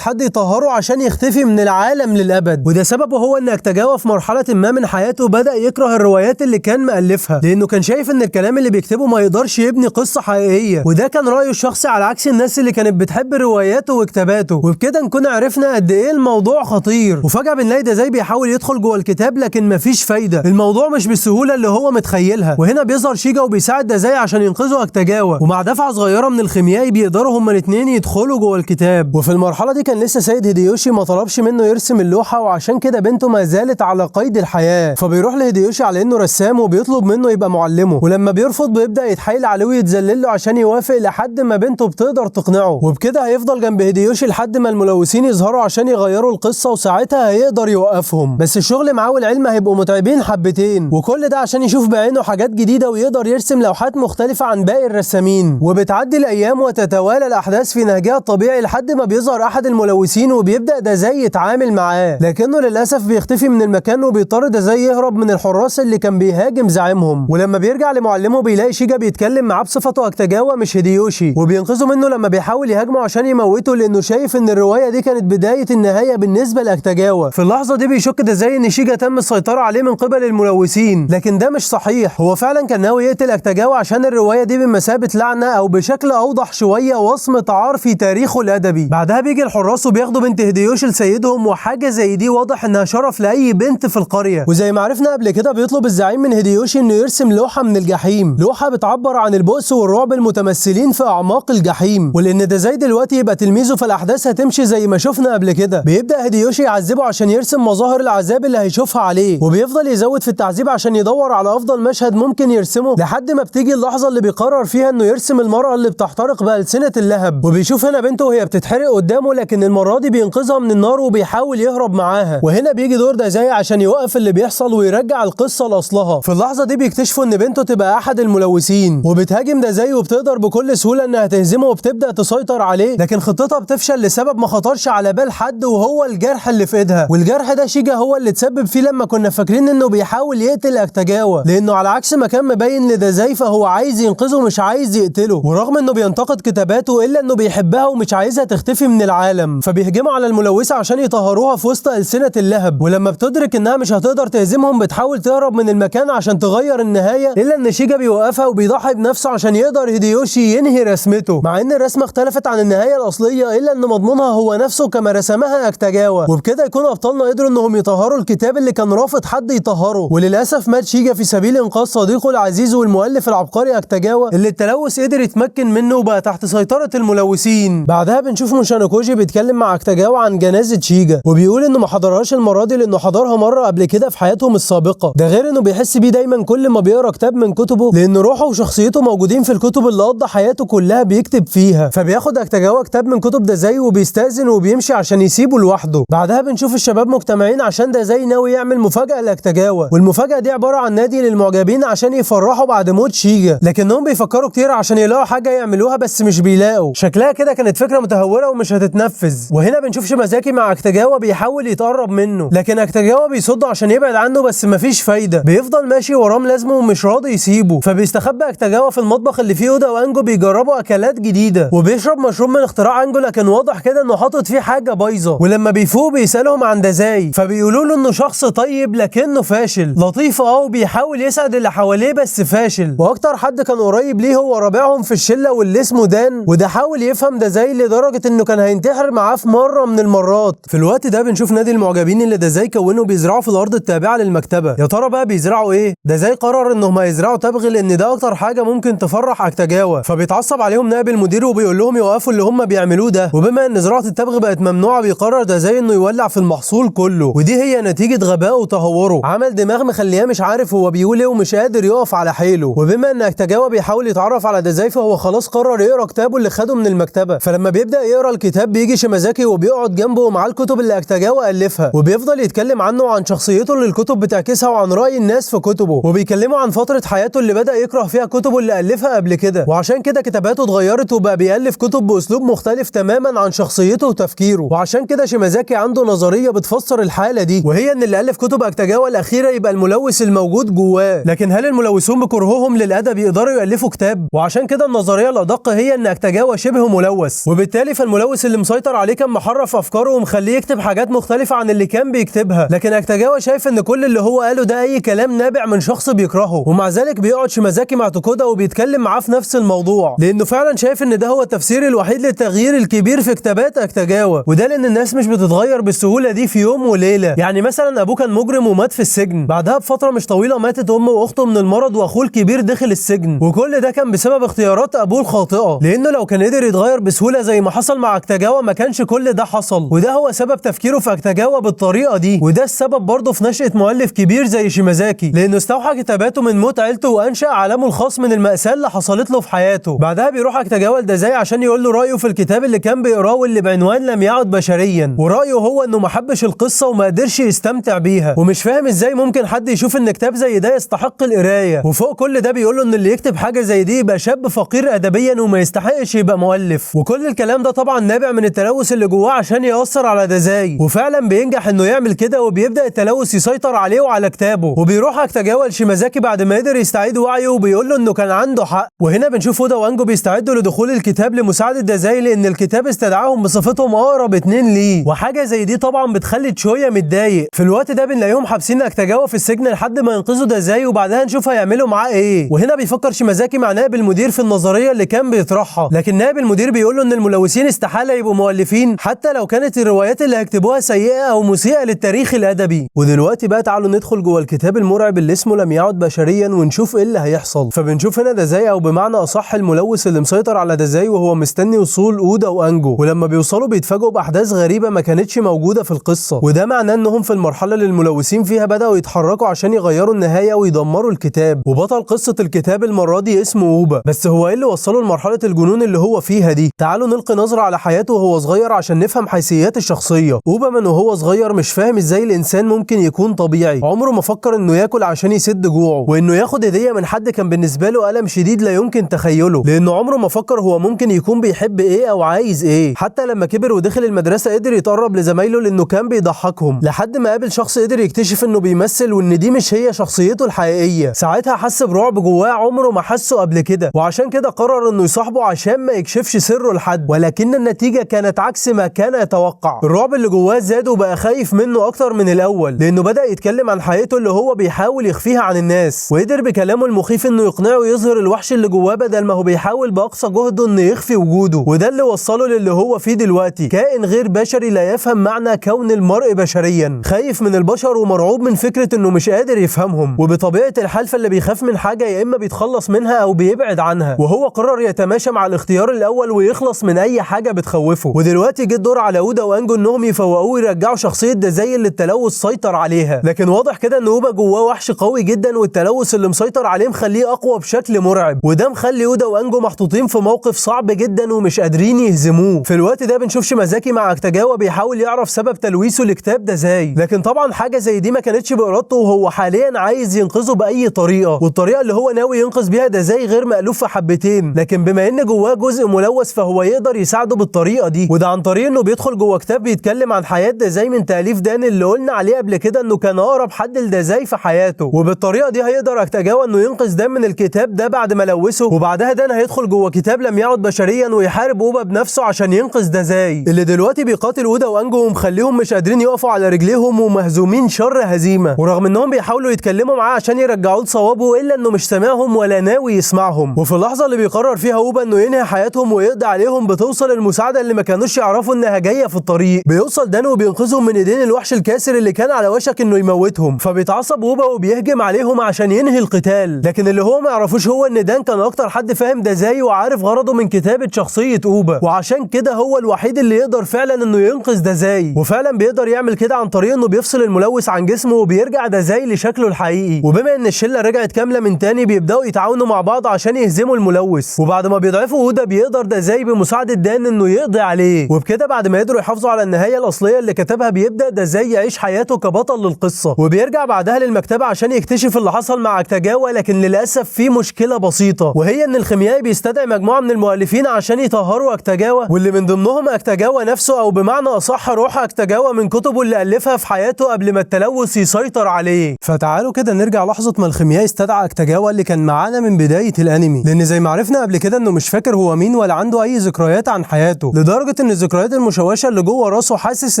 حد يطهره عشان يختفي من العالم للأبد. وده سببه هو إن أكتاجاوا في مرحلة ما من حياته بدأ يكره الروايات اللي كان مؤلفها، لأنه كان شايف إن الكلام اللي بيكتبه ما يقدرش يبني قصة حقيقية، وده كان رأيه الشخصي على عكس الناس اللي كانت بتحب رواياته وكتاباته. وبكده نكون عرفنا قد إيه الموضوع خطير. وفجأة بنلاقي دازاي بيحاول يدخل جوه الكتاب لكن مفيش فايدة، الموضوع مش بالسهولة اللي هو متخيلها. وهنا بيظهر شيجا وبيساعد دازاي عشان ينقذوا أكتاجاوا، ومع دفعة صغيرة من الخيميائي بيقدروا هما الاثنين يدخلوا جوه الكتاب. وفي المرحلة دي كان لسه سيد هيديوشي ما طلبش منه يرسم اللوحة، وعشان كده بنته ما زالت على قيد الحياة، فبيروح لهيديوشي على انه رسام وبيطلب منه يبقى معلمه، ولما بيرفض بيبدأ يتحايل عليه ويتذلل له عشان يوافق لحد ما بنته بتقدر تقنعه. وبكده هيفضل جنب هيديوشي لحد ما الملوثين يظهروا عشان يغيروا القصة، وساعتها هيقدر يوقفهم. بس الشغل معاه والعلم هيبقوا متعبين حبتين، وكل ده عشان يشوف بعينه حاجات جديدة ويقدر يرسم لوحات مختلفة عن باقي الرسامين. وبتعدي الأيام وتتوالى الأحداث في نهجها الطبيعي لحد ما بيظهر أحد الملوثين، وبيبدأ دازاي يتعامل معاه، لكنه للأسف بيختفي من المكان، وبيضطر دازاي يهرب من الحراس اللي كان بيهاجم زعيمهم. ولما بيرجع لمعلمه بيلاقي شيجا بيتكلم معاه بصفته أكتاجاوا مش هيديوشي، وبينقذه منه لما بيحاول يهاجمه عشان يموته، لأنه شايف إن الرواية دي كانت بداية النهاية بالنسبة لأكتاجاوا. في اللحظة دي بيشك دازاي إن شيجا تم السيطرة عليه من قبل الملوثين، لكن ده مش صحيح، هو فعلا كان ناوي يقتل أكتاجاوا عشان الرواية دي بمثابة لعنة، أو بشكل أوضح شوية وصمة عار في تاريخه الأدبي. بعدها بيجي الحراس وبياخدوا بنت هيديوشي لسيدهم، وحاجة زي دي واضح إنها شرف لأي بنت في القرية. وزي ما عرفنا قبل كده بيطلب الزعيم من هيديوشي إنه يرسم لوحة من الجحيم، لوحة بتعبر عن البؤس والرعب المتمثلين في أعماق الجحيم. ولأن دازاي دلوقتي يبقى تلميذه، فالأحداث هتمشي زي ما شفنا قبل كده. بيبدأ هيديوشي يعذبه عشان يرسم مظاهر العذاب اللي هيشوفها عليه، وبيفضل يزود في التعذيب عشان يدور على أفضل مشهد ممكن يرسمه، لحد ما بتيجي اللحظة اللي بيقرر فيها إنه يرسم المرأة اللي بتحترق بألسنة اللهب. وبيشوف هنا بنته وهي بتتحرق قدامه، لكن المرة دي بينقذها من النار وبيحاول يهرب معاها. وهنا بيجي دور دازاي عشان يوقف اللي بيحصل ويرجع القصة لأصلها. في اللحظة دي بيكتشفوا إن بنته تبقى أحد الملوثين، وبتهاجم دازاي وبتقدر بكل سهولة إنها تهزمه وبتبدأ تسيطر عليه، لكن خطتها بتفشل لسبب ما خطرش على بال حد، وهو الجرح اللي في ايدها. والجرح ده شيجا هو اللي تسبب فيه لما كنا فاكرين انه بيحاول يقتل أكتاجاوا، لانه على عكس ما كان مبين لدازاي فهو عايز ينقذه مش عايز يقتله. ورغم انه بينتقد كتاباته الا انه بيحبها ومش عايزها تختفي من العالم، فبيهجموا على الملوثة عشان يطهروها في وسط ألسنة اللهب. ولما بتدرك انها مش هتقدر تهزمهم بتحاول تهرب من المكان عشان تغير النهاية، الا ان شيجا بيوقفها وبيضحي بنفسه عشان يقدر هيديوشي ينهي رسمته، مع ان الرسمة اختلفت عن النهاية الأصلية الا ان مضمونها هو نفسه كما رسمها أكتاجاوا. وبكده يكون ابطالنا قدروا انهم يطهروا الكتاب اللي كان رافض حد يطهره. وللاسف مات شيجا في سبيل انقاذ صديقه العزيز والمؤلف العبقري أكتاجاوا، اللي التلوث قدر يتمكن منه وبقى تحت سيطرة الملوثين. بعدها بنشوف موشانوكوجي بيتكلم مع أكتاجاوا عن جنازة شيجا، وبيقول انه ما حضرهاش المرة دي لانه حضرها مرة قبل كده في حياتهم السابقة. ده غير انه بيحس بيه دايما كل ما بيقرا كتاب من كتبه، لان روحه وشخصيته موجودين في الكتب اللي قضى حياته كلها بيكتب فيها. فبياخد أكتاجاوا كتاب من كتب دازاي وبيستأذن وبيمشي عشان يسيبه لوحده. بعدها بنشوف الشباب مجتمعين عشان دازاي ناوي يعمل مفاجأة لأكتاجاوا، والمفاجأة دي عبارة عن نادي للمعجبين عشان يفرحوا بعد موت شيجا، لكنهم بيفكروا كتير عشان يلاقوا حاجة يعملوها بس مش بيلاقوا. شكلها كده كانت فكرة متهورة ومش هتتنفذ. وهنا بنشوف شيمازاكي مع أكتاجاوا بيحاول يتقرب منه، لكن أكتاجاوا بيصده عشان يبعد عنه بس مفيش فايدة، بيفضل ماشي وراه ملازمه ومش راضي يسيبه. فبيستخبى أكتاجاوا في المطبخ اللي فيه اودا وانجو بيجربوا أكلات جديدة، وبيشرب مشروب من اختراع انجو لكن واضح كده انه حاطط فيه حاجة بايظة. ولما بيفوق بيسألهم عن دازاي، فبيقولوا له انه شخص طيب لكنه فاشل، لطيف وبيحاول يسعد اللي حواليه بس فاشل. واكتر حد كان قريب ليه هو رابعهم في الشلة واللي اسمه دان، وده حاول يفهم دازاي لدرجة انه كان هينتحر معاه في مرة من المرات. في الوقت ده بنشوف نادي المعجبين اللي دازاي كونه بيزرعوا في الارض التابعة للمكتبة. يا ترى بقى بيزرعوا ايه؟ دازاي قرر انهم هيزرعوا تبغ لان ده اكتر حاجة ممكن تفرح أكتاجاوا، فبيتعصب عليهم نائب المدير وبيقول لهم يوقفوا اللي هم بيعملوه ده. وبما ان زراعة التبغ بقت ممنوعة بيقرر دازاي انه يولع في المحصول كله، ودي هي نتيجة غبائه وتهوره. عمل دماغ مخليه مش عارف هو بيقول ايه ومش قادر يقف على حيله. وبما ان أكتاجاوا بيحاول يتعرف على دازاي فهو خلاص قرر يقرا كتابه اللي خده من المكتبه. فلما بيبدا يقرا الكتاب بيجي شيمازاكي وبيقعد جنبه ومعاه الكتب اللي اكتاجاوا الفها، وبيفضل يتكلم عنه وعن شخصيته اللي الكتب بتعكسها وعن راي الناس في كتبه، وبيكلموا عن فتره حياته اللي بدا يكره فيها كتبه اللي الفها قبل كده، وعشان كده كتاباته اتغيرت وبقى بيالف كتب باسلوب مختلف تماما عن شخصيته وتفكيره. وعشان كده شيمازاكي عنده نظريه بتفسر الحاله دي، وهي ان اللي الف كتب اكتاجاوا الاخيره يبقى الملوث الموجود جواه. لكن هل الملوثون بكرههم للادب يقدروا يالفوا كتاب؟ وعشان كده النظريه الادق هي ان اكتاجاوا شبه ملوث، وبالتالي فالملوث اللي مسيطر عليه كان محرف افكاره ومخليه يكتب حاجات مختلفه عن اللي كان بيكتبها. لكن اكتاجاوا شايف ان كل اللي هو قاله ده اي كلام نابع من شخص بيكرهه، ومع ذلك بيقعد شيمازاكي مع توكودا وبيتكلم معاه في نفس الموضوع، لانه فعلا شايف ان ده هو التفسير الوحيد للتغيير الكبير في كتابات اكتاجاوا. وده لان الناس مش بتتغير بالسهوله دي في يوم وليله. يعني مثلا ابوه كان مجرم ومات في السجن، بعدها بفتره مش طويله ماتت امه واخته من المرض واخوه الكبير دخل السجن، وكل ده كان بسبب اختيارات ابوه الخاطئه، لانه لو كان قدر يتغير بسهوله زي ما حصل مع اكتاجاوا ما كانش كل ده حصل. وده هو سبب تفكيره في اكتاجاوا بالطريقه دي، وده السبب برضه في نشأة مؤلف كبير زي شيمازاكي، لانه استوحى كتاباته من موت عيلته وانشأ عالمه الخاص من المأساة اللي حصلت له في حياته. بعدها بيروح اكتاجاوا لدازاي عشان يقول له رايه في الكتاب اللي كان بيقراه واللي بعنوان لم يعد بشريا، ورايه هو انه ما حبش القصه وما قدرش يستمتع بيها، ومش فاهم ازاي ممكن حد يشوف ان كتاب زي ده يستحق القرايه. وفوق كل ده بيقول له ان اللي يكتب حاجه زي دي يبقى شاب فقير ادبيا وما يستحقش يبقى مؤلف. وكل الكلام ده طبعا نابع من التلوث اللي جواه عشان يأثر على دازاي، وفعلا بينجح انه يعمل كده، وبيبدا التلوث يسيطر عليه وعلى كتابه. وبيروح اكتاجاوا لشيمازاكي بعد ما قدر يستعيد وعيه وبيقول له انه كان عنده حق. وهنا بنشوف اودا وانجو بيستعدوا لدخول الكتاب لمساعده دازاي، لان الكتاب استدعاهم بصفتهم اقرب اتنين ليه، وحاجه زي دي طبعا بتخلي تشويا متضايق. في الوقت ده بنلاقيهم حابسين اكتاجاوا في السجن لحد ما ينقذوا دازاي، وبعدها نشوف هيعملوا معاه ايه. وهنا بيفكر شيمازاكي مع نائب المدير في النظريه اللي كان بيطرحها، لكن نائب المدير بيقول له ان الملوثين استحاله يبقوا مؤلفين حتى لو كانت الروايات اللي هيكتبوها سيئه او مسيئه للتاريخ الادبي. ودلوقتي بقى تعالوا ندخل جوه الكتاب المرعب اللي اسمه لم يعد بشريا ونشوف ايه اللي هيحصل. فبنشوف هنا دازاي، او بمعنى اصح الملوث اللي مسيطر على دازاي، وهو مستني وصول اودا وانجو، ولما بيوصلوا بيتفاجئوا باحداث غريبه ما كانتش موجوده في القصه، وده معناه انهم في المرحله اللي الملوثين فيها بداوا يتحركوا عشان يغيروا النهايه ويدمروا الكتاب. وبطل قصه الكتاب المره دي اسمه اوبا. بس هو ايه اللي وصله لمرحله الجنون اللي هو فيها دي؟ تعالوا نلقي نظره على حياته وهو صغير عشان نفهم حيثيات الشخصيه. اوبا من وهو صغير مش فاهم ازاي الانسان ممكن يكون طبيعي، عمره ما فكر انه ياكل عشان يسد جوعه، وانه ياخد هديه من حد كان بالنسبه له الم شديد لا يمكن تخيله، لانه عمره ما فكر هو ممكن يكون بيحب ايه او عايز ايه. حتى لما كبر ودخل المدرسه قدر يتقرب لزمايله لانه كان بيضحكهم، لحد ما قابل شخص قدر يكتشف انه بيمثل وان دي مش هي شخصيته الحقيقيه. ساعتها حس برعب جواه عمره ما حسه قبل كده، وعشان كده قرر انه يصاحبه عشان ما يكشفش سره لحد، ولكن النتيجه كانت عكس ما كان يتوقع. الرعب اللي جواه زاد وبقى خايف منه اكتر من الاول، لانه بدا يتكلم عن حياته اللي هو بيحاول يخفيها عن الناس، وقدر بكلامه المخيف انه يقنعه يظهر الوحش اللي جواه بدل ما هو بيحاول باقصى جهده انه يخفي وجوده. وده اللي وصله للي هو فيه دلوقتي، كائن غير بشري لا يفهم معنى كون المرء بشريا، خايف من البشر ومرعوب من فكره انه مش قادر يفهمهم. وبطبيعه الحال فاللي بيخاف من حاجه يا اما بيتخلص منها او بيبعد عنها، وهو قرر يتماشى مع الاختيار الاول ويخلص من اي حاجه بتخوفه. ودلوقتي جه الدور على اودا وانجو انهم يفوقوه ويرجعوا شخصيه دازاي اللي التلوث سيطر عليها. لكن واضح كده ان اوبا جواه وحش قوي جدا، والتلوث اللي مسيطر عليه مخليه اقوى بشكل مرعب، وده مخلي اودا وانجو محطوطين في موقف صعب جدا ومش قادرين يهزموه. في الوقت ده بنشوف شيمازاكي مع اكتاجاوا بيحاول يعرف سبب تلويثه لكتاب دازاي، لكن طبعا حاجه زي دي ما كانتش بارادته، وهو حاليا عايز ينقذه باي طريقه، والطريقه اللي هو ناوي ينقذ بيها دازاي غير مألوفه حبتين، لكن بما ان جواه جزء ملوث فهو يقدر يساعده بالطريقه دي، وده عن طريق انه بيدخل جوه كتاب بيتكلم عن حياه دازاي من تأليف دان اللي قلنا عليه قبل كده انه كان اقرب حد لدازاي في حياته. وبالطريقه دي هيقدر اكتاجاوا انه ينقذ دان من الكتاب ده بعد ما لوثه، وبعدها دان هيدخل جوه كتاب لم يعد بشريا ويحارب اوبا بنفسه عشان ينقذ دازاي اللي دلوقتي بيقاتل اودا وانجو ومخليهم مش قادرين يقفوا على رجليهم ومهزومين شر هزيمه. ورغم انهم بيحاولوا يتكلموا معاه عشان يرجعوه لصوابه الا انه مش سامعهم ولا ناوي يسمعهم. وفي اللحظه اللي بيقرر فيها اوبا انه ينهي حياتهم ويقضي عليهم بتوصل المساعده اللي ما كانوش يعرفوا انها جايه في الطريق. بيوصل دان وبينقذهم من ايدين الوحش الكاسر اللي كان على وشك انه يموتهم، فبيتعصب اوبا وبيهجم عليهم عشان ينهي القتال. لكن اللي هو ما يعرفوش هو ان دان كان اكتر حد فاهم دازاي وعارف غرضه من كتابه شخصيه اوبا، وعشان كده هو الوحيد اللي يقدر فعلا انه ينقذ دازاي، وفعلا بيقدر يعمل كده عن طريق انه بيفصل الملوث عن جسمه وبيرجع دازاي لشكله الحقيقي. وبما ان الشله رجعت كامله من تاني بيبداوا يتعاونوا مع بعض عشان يهزموا الملوث. الملوث. وبعد ما بيضعفوا اودا بيقدر دازاي بمساعده دان انه يقضي عليه، وبكده بعد ما يقدروا يحافظوا على النهايه الاصليه اللي كتبها بيبدا دازاي يعيش حياته كبطل للقصه، وبيرجع بعدها للمكتبه عشان يكتشف اللي حصل مع اكتاجاوا. لكن للاسف في مشكله بسيطه، وهي ان الخيميائي بيستدعي مجموعه من المؤلفين عشان يطهروا اكتاجاوا، واللي من ضمنهم اكتاجاوا نفسه، او بمعنى اصح روح اكتاجاوا من كتبه اللي الفها في حياته قبل ما التلوث يسيطر عليه. فتعالوا كده نرجع لحظه ما الخيميائي استدعى اكتاجاوا اللي كان معانا من بدايه الانمي، لان زي ما عرفنا قبل كده انه مش فاكر هو مين ولا عنده اي ذكريات عن حياته، لدرجه ان الذكريات المشوشه اللي جوه راسه حاسس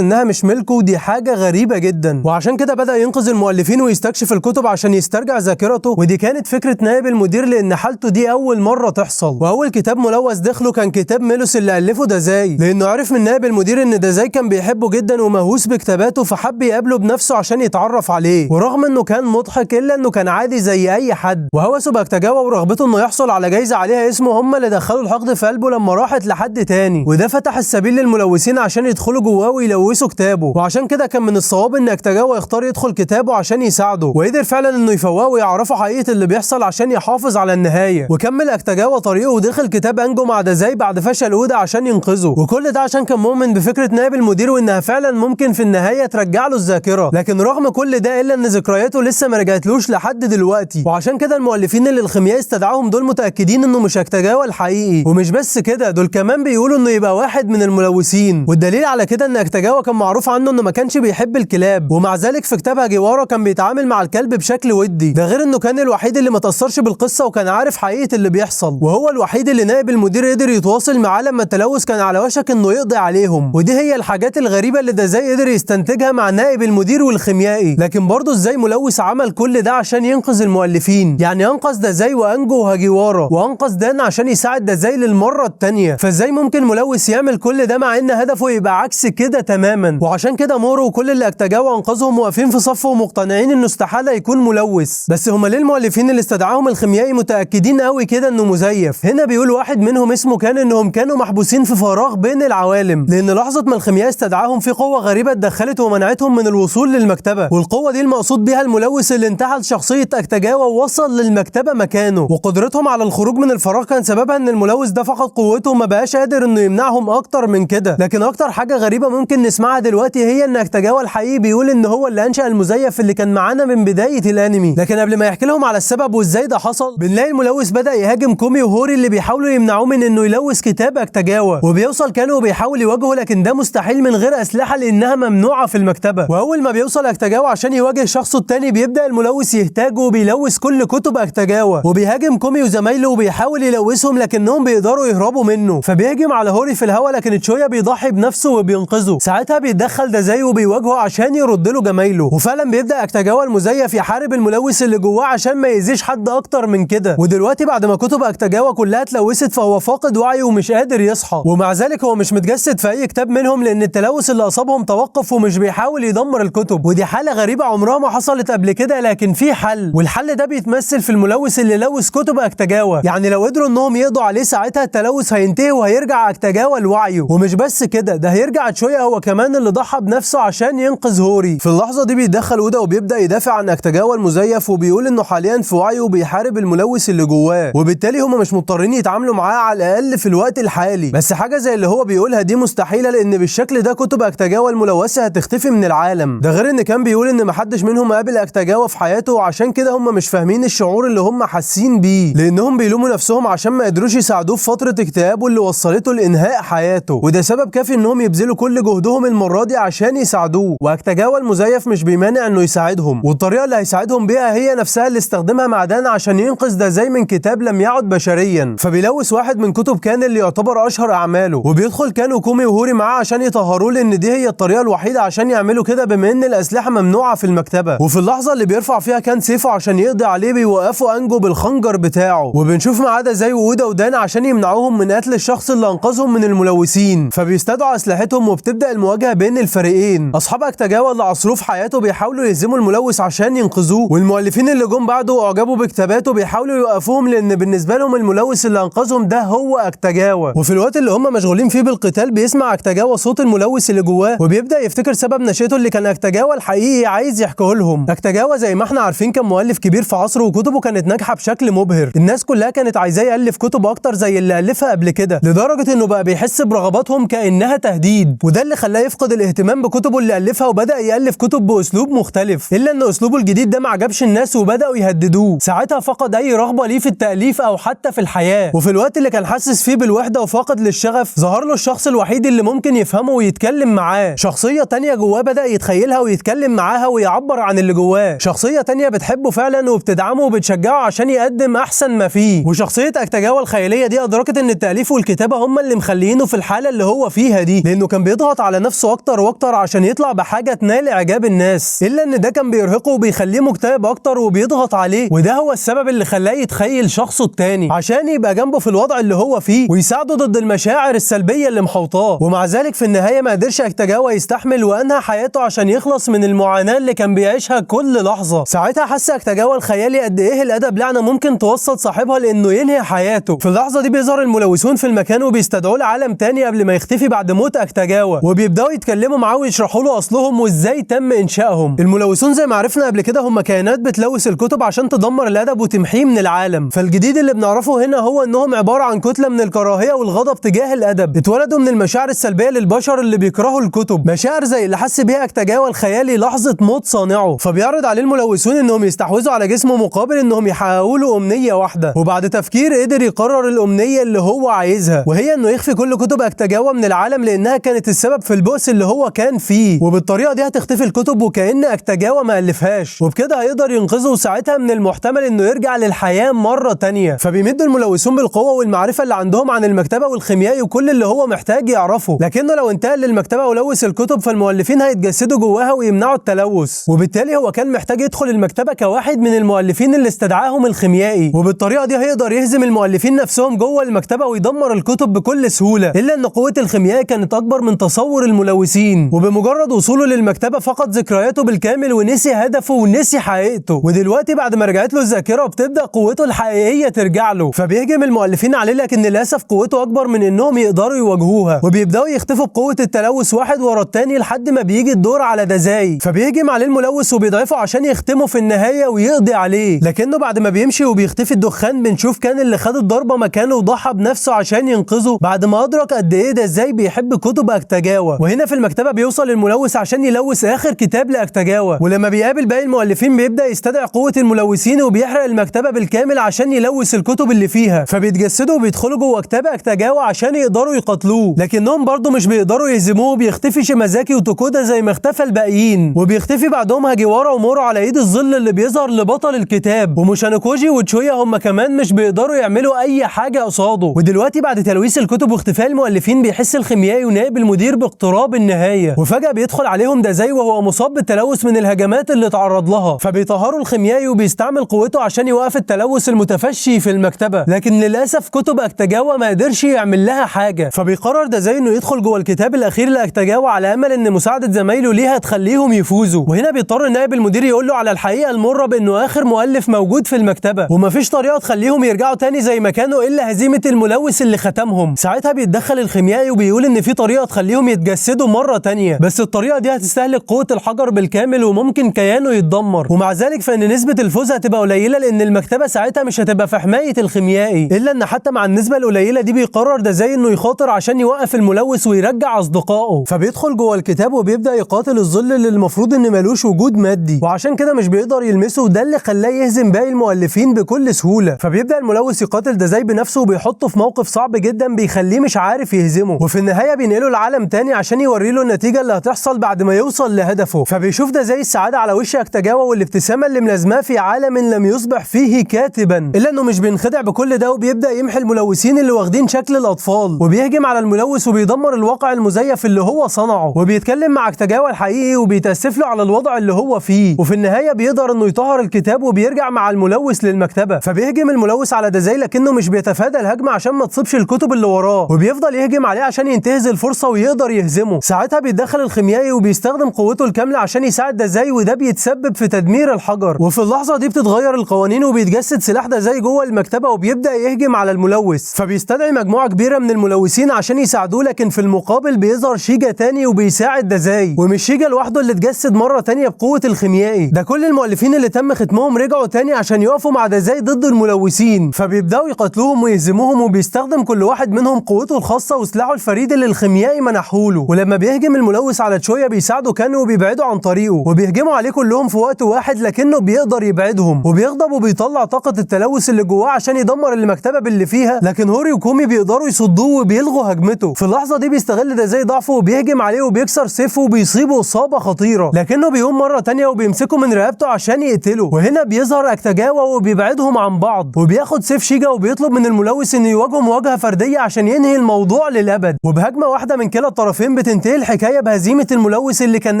انها مش ملكه، ودي حاجه غريبه جدا. وعشان كده بدا ينقذ المؤلفين ويستكشف الكتب عشان يسترجع ذاكرته، ودي كانت فكره نائب المدير لان حالته دي اول مره تحصل. واول كتاب ملوث دخله كان كتاب ميلوس اللي الفه دازاي، لانه عرف من نائب المدير ان دازاي كان بيحبه جدا ومهووس بكتاباته، فحب يقابله بنفسه عشان يتعرف عليه. ورغم انه كان مضحك الا انه كان عادي زي اي حد، وهوسه باكتاجاوا ورغبته انه يحصل على جايزه عليها اسمه هم اللي دخلوا الحقد في قلبه لما راحت لحد تاني، وده فتح السبيل للملوثين عشان يدخلوا جواه ويلوثوا كتابه. وعشان كده كان من الصواب ان اكتاجاوا يختار يدخل كتابه عشان يساعده، وقدر فعلا انه يفوقه ويعرفوا حقيقه اللي بيحصل عشان يحافظ على النهايه. وكمل اكتاجاوا طريقه ودخل كتاب انجو مع دازاي بعد فشل اودا عشان ينقذه، وكل ده عشان كان مؤمن بفكره نائب المدير وانها فعلا ممكن في النهايه ترجع له الذاكره. لكن رغم كل ده الا ان ذكرياته لسه ما رجعتلوش لحد دلوقتي. وعشان كده المؤلفين اللي الخيميائي استدعاهم دول متاكدين انه مش اكتاجاوا الحقيقي، ومش بس كده دول كمان بيقولوا انه يبقى واحد من الملوثين. والدليل على كده ان اكتاجاوا كان معروف عنه انه ما كانش بيحب الكلاب، ومع ذلك في كتاب هاجيوارا كان بيتعامل مع الكلب بشكل ودي. ده غير انه كان الوحيد اللي ما تاثرش بالقصه وكان عارف حقيقه اللي بيحصل، وهو الوحيد اللي نائب المدير قدر يتواصل معاه لما التلوث كان على وشك انه يقضي عليهم. ودي هي الحاجات الغريبه اللي دازاي قدر يستنتجها مع نائب المدير والخيميائي. لكن برضه ازاي ملوث عمل كل ده عشان ينقذ المؤلفين؟ يعني انقذ دازاي وانجو وهاجيوارا، وانقذ دان عشان يساعد دازاي للمره الثانيه، فازاي ممكن ملوث يعمل كل ده مع ان هدفه يبقى عكس كده تماما؟ وعشان كده مورو وكل اللي اكتاجاوا انقذهم واقفين في صفه ومقتنعين انه استحاله يكون ملوث. بس هما ليه المؤلفين اللي استدعاهم الخيميائي متاكدين قوي كده انه مزيف؟ هنا بيقول واحد منهم اسمه كان انهم كانوا محبوسين في فراغ بين العوالم، لان لحظه ما الخيميائي استدعاهم في قوه غريبه اتدخلت ومنعتهم من الوصول للمكتبه، والقوه دي المقصود بيها الملوث اللي انتحل شخصيه اكتاجاوا ووصل للمكتبه مكانه. وقدرتهم على الخروج من الفراغ كان سببها ان الملوث ده فقد قوته وما بقاش قادر انه يمنعهم اكتر من كده. لكن اكتر حاجه غريبه ممكن نسمعها دلوقتي هي ان اكتاجاوا الحقيقي بيقول ان هو اللي انشأ المزيف اللي كان معانا من بدايه الانمي. لكن قبل ما يحكي لهم على السبب وازاي ده حصل، بنلاقي الملوث بدا يهاجم كومي وهوري اللي بيحاولوا يمنعوه من انه يلوث كتاب اكتاجاوا، وبيوصل كانوا بيحاول يواجهه لكن ده مستحيل من غير اسلحه لانها ممنوعه في المكتبه. واول ما بيوصل اكتاجاوا عشان يواجه شخصه التاني بيبدا الملوث يهتاجه وبيلوث كل كتب اكتاجاوا، وبيهاجم كومي وزمايله وبيحاول يلوثهم لكنهم بيقدروا يهربوا منه. فبيهجم على هوري في الهواء لكن تشويا بيضحي بنفسه وبينقذه. ساعتها بيتدخل دازاي وبيواجهه عشان يرد له جمايله، وفعلا بيبدا اكتاجاوا المزيف يحارب الملوث اللي جواه عشان ما يأذيش حد اكتر من كده. ودلوقتي بعد ما كتب اكتاجاوا كلها اتلوثت فهو فاقد وعيه ومش قادر يصحى، ومع ذلك هو مش متجسد في اي كتاب منهم لان التلوث اللي اصابهم توقف ومش بيحاول يدمر الكتب. ودي حاله غريبه عمرها ما حصلت قبل كده، لكن في حل، والحل ده بيتمثل في الملوث اللي لوث كتب اكتاجاوا. يعني لو قدروا انهم يقضوا عليه ساعتها التلوث هينتهي وهيرجع اكتاجاوا لوعيه. ومش بس كده، ده هيرجع تشويا هو كمان اللي ضحى بنفسه عشان ينقذ هوري. في اللحظه دي بيتدخل اودا وبيبدا يدافع عن اكتاجاوا المزيف، وبيقول انه حاليا في وعيه وبيحارب الملوث اللي جواه، وبالتالي هم مش مضطرين يتعاملوا معاه على الاقل في الوقت الحالي. بس حاجه زي اللي هو بيقولها دي مستحيله لان بالشكل ده كتب اكتاجاوا الملوثه هتختفي من العالم. ده غير ان كان بيقول ان محدش منهم قابل اكتاجاوا في حياته، وعشان كده هم مش فاهمين الشعور اللي هم حاسين بيه، لانهم بيلوموا نفسهم عشان ما قدروش يساعدوه في فتره اكتئابه اللي وصلته لانهاء حياته، وده سبب كافي انهم يبذلوا كل جهدهم المره دي عشان يساعدوه. واكتاجاوا المزيف مش بيمانع انه يساعدهم، والطريقه اللي هيساعدهم بيها هي نفسها اللي استخدمها مع دان عشان ينقذ دازاي من كتاب لم يعد بشريا. فبيلوث واحد من كتب كان اللي يعتبر اشهر اعماله، وبيدخل كان وكومي وهوري معاه عشان يطهروه لان دي هي الطريقه الوحيده عشان يعملوا كده بما ان الاسلحه ممنوعه في المكتبه. وفي اللحظه اللي بيرفع فيها كان سيفه عشان يقضي عليه بيوقفوا انجو بالخنجر بتاعه، وبنشوف معاه دازاي واودا ودان عشان يمنعوهم من قتل الشخص اللي انقذهم من الملوثين. فبيستدعوا اسلحتهم وبتبدا المواجهه بين الفريقين. اصحاب اكتاجاوا اللي عصروه في حياته بيحاولوا يهزموا الملوث عشان ينقذوه، والمؤلفين اللي جم بعده اعجبوا بكتاباته بيحاولوا يوقفوهم لان بالنسبه لهم الملوث اللي انقذهم ده هو اكتاجاوا. وفي الوقت اللي هم مشغولين فيه بالقتال بيسمع اكتاجاوا صوت الملوث اللي جواه، وبيبدا يفتكر سبب نشأته اللي كان اكتاجاوا الحقيقي عايز يحكيه لهم. اكتاجاوا زي ما احنا عارفين كان مؤلف كبير في عصره وكتبه كانت ناجحه بشكل مبهر، الناس كلها كانت عايزاه يألف كتب اكتر زي اللي ألفها قبل كده، لدرجة انه بقى بيحس برغباتهم كأنها تهديد، وده اللي خلاه يفقد الاهتمام بكتبه اللي ألفها وبدأ يألف كتب بأسلوب مختلف. الا ان اسلوبه الجديد ده ما عجبش الناس وبدأوا يهددوه. ساعتها فقد اي رغبة ليه في التأليف او حتى في الحياة، وفي الوقت اللي كان حاسس فيه بالوحدة وفاقد للشغف ظهر له الشخص الوحيد اللي ممكن يفهمه ويتكلم معاه. شخصية تانية جواه بدأ يتخيلها ويتكلم معاها ويعبر عن اللي جواه. شخصية تانية بتحبه فعلا وبتدعمه وبتشجعه عشان يقدم احسن ما فيه. وشخصية اكتاجاوا الخيالية دي ادركت ان التأليف والكتابة هم اللي مخلينه في الحالة اللي هو فيها دي، لانه كان بيضغط على نفسه اكتر واكتر عشان يطلع بحاجة تنال اعجاب الناس، الا ان ده كان بيرهقه وبيخليه مكتئب اكتر وبيضغط عليه، وده هو السبب اللي خلاه يتخيل شخصه التاني عشان يبقى جنبه في الوضع اللي هو فيه ويساعده ضد المشاعر السلبية اللي محوطاه. ومع ذلك في النهاية ما قدرش اكتاجاوا يستحمل وانهى حياته عشان يخلص من المعاناة اللي كان بيعيشها كل لحظة. ساعتها حس اكتاجاوا الخيالي قد ايه الادب لعنة ممكن توصل صاحبها لانه ينهي حياته. في اللحظة دي بيظهر الملوثون في المكان وبيستدعوه لعالم تاني قبل ما يختفي بعد موت اكتاجاوا، وبيبداوا يتكلموا معاه ويشرحوا له اصلهم وازاي تم انشائهم. الملوثون زي ما عرفنا قبل كده هم كائنات بتلوث الكتب عشان تدمر الادب وتمحيه من العالم. فالجديد اللي بنعرفه هنا هو انهم عبارة عن كتلة من الكراهية والغضب تجاه الادب، اتولدوا من المشاعر السلبية للبشر اللي بيكرهوا الكتب، مشاعر زي اللي حس بيها اكتاجاوا الخيالي لحظة موت صانعه. فبيعرض عليه الملوثون انهم يستحوذوا على جسمه مقابل انهم يحققوا له امنية واحدة، وبعد تفكير قدر يقرر الامنية اللي هو عايزها، وهي انه يخفي كل كتب اكتاجاوا من العالم لانها كانت السبب في البؤس اللي هو كان فيه، وبالطريقة دي هتختفي الكتب وكأن اكتاجاوا ما الفهاش، وبكده هيقدر ينقذه وساعتها من المحتمل انه يرجع للحياة مرة تانية. فبيمدوا الملوثون بالقوة والمعرفة اللي عندهم عن المكتبة والخيميائي وكل اللي هو محتاج يعرفه، لكنه لو انتقل للمكتبة ولوث الكتب فالمؤلفين هيتجسدوا جواها ويمنعوا التلوث، وبالتالي هو كان محتاج يدخل المكتبة كواحد من المؤلفين اللي استدعاهم الخيميائي، وبالطريقة دي هيقدر يهزم المؤلفين نفسهم جوه المكتبة ويدمر الكتب بكل سهولة. الا ان قوة الخيميائي كانت اكبر من تصور الملوثين، وبمجرد وصوله للمكتبة فقد ذكرياته بالكامل ونسي هدفه ونسي حقيقته، ودلوقتي بعد ما رجعت له الذاكرة بتبدأ قوته الحقيقية ترجع له. فبيهجم المؤلفين عليه لكن للاسف قوته اكبر من انهم يقدروا يواجهوها، وبيبداوا يختفوا بقوة التلوث واحد ورا التاني لحد ما بيجي الدور على دازاي، فبيهجم عليه الملوث وبيضعفه عشان يختمه في النهاية ويقضي عليه. لكنه بعد ما بيمشي وبيختفي الدخان بنشوف كان اللي خد الضربة مكانه وضحى بنفسه عشان ينقذه بعد ما ادرك قد ايه دازاي بيحب كتب اكتاجاوا. وهنا في المكتبة بيوصل الملوث عشان يلوث اخر كتاب لاكتاجاوا، ولما بيقابل باقي المؤلفين بيبدأ يستدعي قوة الملوثين وبيحرق المكتبة بالكامل عشان يلوث الكتب اللي فيها، فبيتجسدوا وبيدخلوا جوه كتاب اكتاجاوا عشان يقدروا يقاتلوه، لكنهم برضه مش بيقدروا يهزموه. بيختفي شيمازاكي وتوكودا زي ما اختفى الباقيين، وبيختفي بعدهم هاجيوارا ومورو على ايد الظل اللي بيظهر لبطل الكتاب، وموشانوكوجي وتشويا هم كمان مش بيقدروا يعملوا اي حاجه قصاده. ودلوقتي بعد تلويث الكتب واختفاء المؤلفين بيحس الخيميائي ونائب المدير باقتراب النهايه، وفجاه بيدخل عليهم دازاي وهو مصاب بالتلوث من الهجمات اللي تعرض لها، فبيطهروا الخيميائي وبيستعمل قوته عشان يوقف التلوث المتفشي في المكتبه، لكن للاسف كتب اكتاجاوا ما قدرش يعمل لها حاجه. فبيقرر دازاي انه يدخل جوه الكتاب الاخير لاكتاجاوا على امل ان مساعده زمايله ليها تخليهم يفوزوا، وهنا بيضطر نائب المدير يقول له على الحقيقه المره بانه اخر مؤلف موجود في المكتبه ومفيش طريقه تخليهم يرجعوا تاني زي ما كانوا الا هزيمه الملوث اللي ختمهم. ساعتها بيتدخل الخيميائي وبيقول ان في طريقه تخليهم يتجسدوا مره تانيه، بس الطريقه دي هتستهلك قوه الحجر بالكامل وممكن كيانه يتدمر، ومع ذلك فان نسبه الفوز هتبقى قليله لان المكتبه ساعتها مش هتبقى في حمايه الخيميائي. الا ان حتى مع النسبه القليله دي بيقرر دازاي انه يخاطر عشان يوقف الملوث ويرجع اصدقائه، فبيدخل جوه الكتاب وبيبدا يقاتل الظل اللي المفروض ان ملوش وجود مادي، وعشان كده مش بيقدر يلمسه، وده اللي خلاه يهزم باقي المؤلفين بكل سهوله. فبيبدا الملوث يقاتل دازاي بنفسه وبيحطه في موقف صعب جدا بيخليه مش عارف يهزمه، وفي النهايه بينقله لعالم تاني عشان يوري له النتيجه اللي هتحصل بعد ما يوصل لهدفه. فبيشوف دازاي السعاده على وش اكتاجاوا والابتسامه اللي ملازماه في عالم لم يصبح فيه كاتبا، الا انه مش بينخدع بكل ده وبيبدا يمحي الملوثين اللي واخدين شكل الاطفال، وبيهجم على الملوث وبيدمر الواقع المزيف اللي هو صنعه، وبيتكلم مع اكتاجاوا الحقيقي وبيتاسف له على الوضع اللي هو فيه، وفي النهايه بيقدر انه يطهر الكتاب وبيرجع مع الملوث للمكتبه. فبيهجم الملوث على دازاي لكنه مش بيتفادى الهجمه عشان ما تصيبش الكتب اللي وراه، وبيفضل يهجم عليه عشان ينتهز الفرصه ويقدر يهزمه. ساعتها بيتدخل الخيميائي وبيستخدم قوته الكامله عشان يساعد دازاي، وده بيتسبب في تدمير الحجر، وفي اللحظه دي بتتغير القوانين وبيتجسد سلاح دازاي جوه المكتبه وبيبدا يهجم على الملوث. فبيستدعي مجموعه كبيره من الملوثين عشان يساعدوه، لكن في المقابل بيظهر شيجا تاني وبيساعد دازاي، ومش شيجا لوحده اللي اتجسد مره تانيه بقوه الخيميائي، ده كل المؤلفين اللي تم ختمهم رجعوا تاني عشان يقفوا مع دازاي ضد الملوثين. الملوثين، فبيبداوا يقتلوهم ويهزموهم، وبيستخدم كل واحد منهم قوته الخاصه وسلاحه الفريد اللي الخيميائي منحوله. ولما بيهجم الملوث على تشويا بيساعده كانو وبيبعدوا عن طريقه، وبيهجموا عليه كلهم في وقت واحد، لكنه بيقدر يبعدهم وبيغضب وبيطلع طاقه التلوث اللي جواه عشان يدمر المكتبه باللي فيها، لكن هوري وكومي بيقدروا يصدوه وبيلغوا هجمته. في اللحظه دي بيستغل ده زي ضعفه وبيهجم عليه وبيكسر سيفه وبيصيبه اصابه خطيره، لكنه بيقوم مره تانية وبيمسكه من رقبته عشان يقتله. وهنا بيظهر اكتاجاوا وبيبعدهم عن بعض، وبياخد سيف شيجا وبيطلب من الملوث انه يواجهه مواجهه فرديه عشان ينهي الموضوع للابد. وبهجمه واحده من كلا الطرفين بتنتهي الحكايه بهزيمه الملوث اللي كان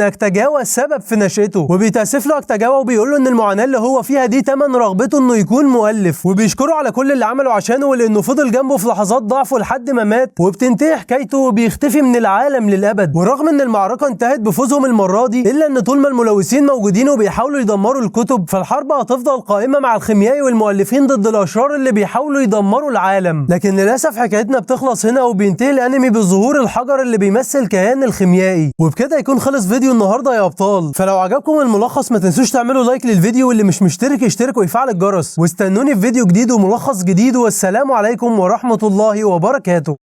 اكتاجاوا السبب في نشأته، وبيتاسف له اكتاجاوا وبيقول له ان المعاناه اللي هو فيها دي تمن رغبته انه يكون مؤلف، وبيشكره على كل اللي عمله عشانه ولانه فضل جنبه في لحظات ضعفه لحد ما مات. وبتنتهي حكايته وبيختفي من العالم للابد. ورغم ان المعركه انتهت بفوزهم المره دي، الا ان طول ما الملوثين موجودين وبيحاولوا يدمروا الكتب، فالحرب هتفضل قائمه مع الخيميائي والمؤلفين ضد الاشرار اللي بيحاولوا يدمروا العالم. لكن للاسف حكايتنا بتخلص هنا، وبينتهي الانمي بظهور الحجر اللي بيمثل كيان الخيميائي. وبكده يكون خلص فيديو النهارده يا ابطال. فلو عجبكم الملخص ما تنسوش تعملوا لايك للفيديو، واللي مش مشترك يشترك ويفعل الجرس، واستنوني في فيديو جديد وملخص جديد، والسلام عليكم ورحمه الله وبركاته.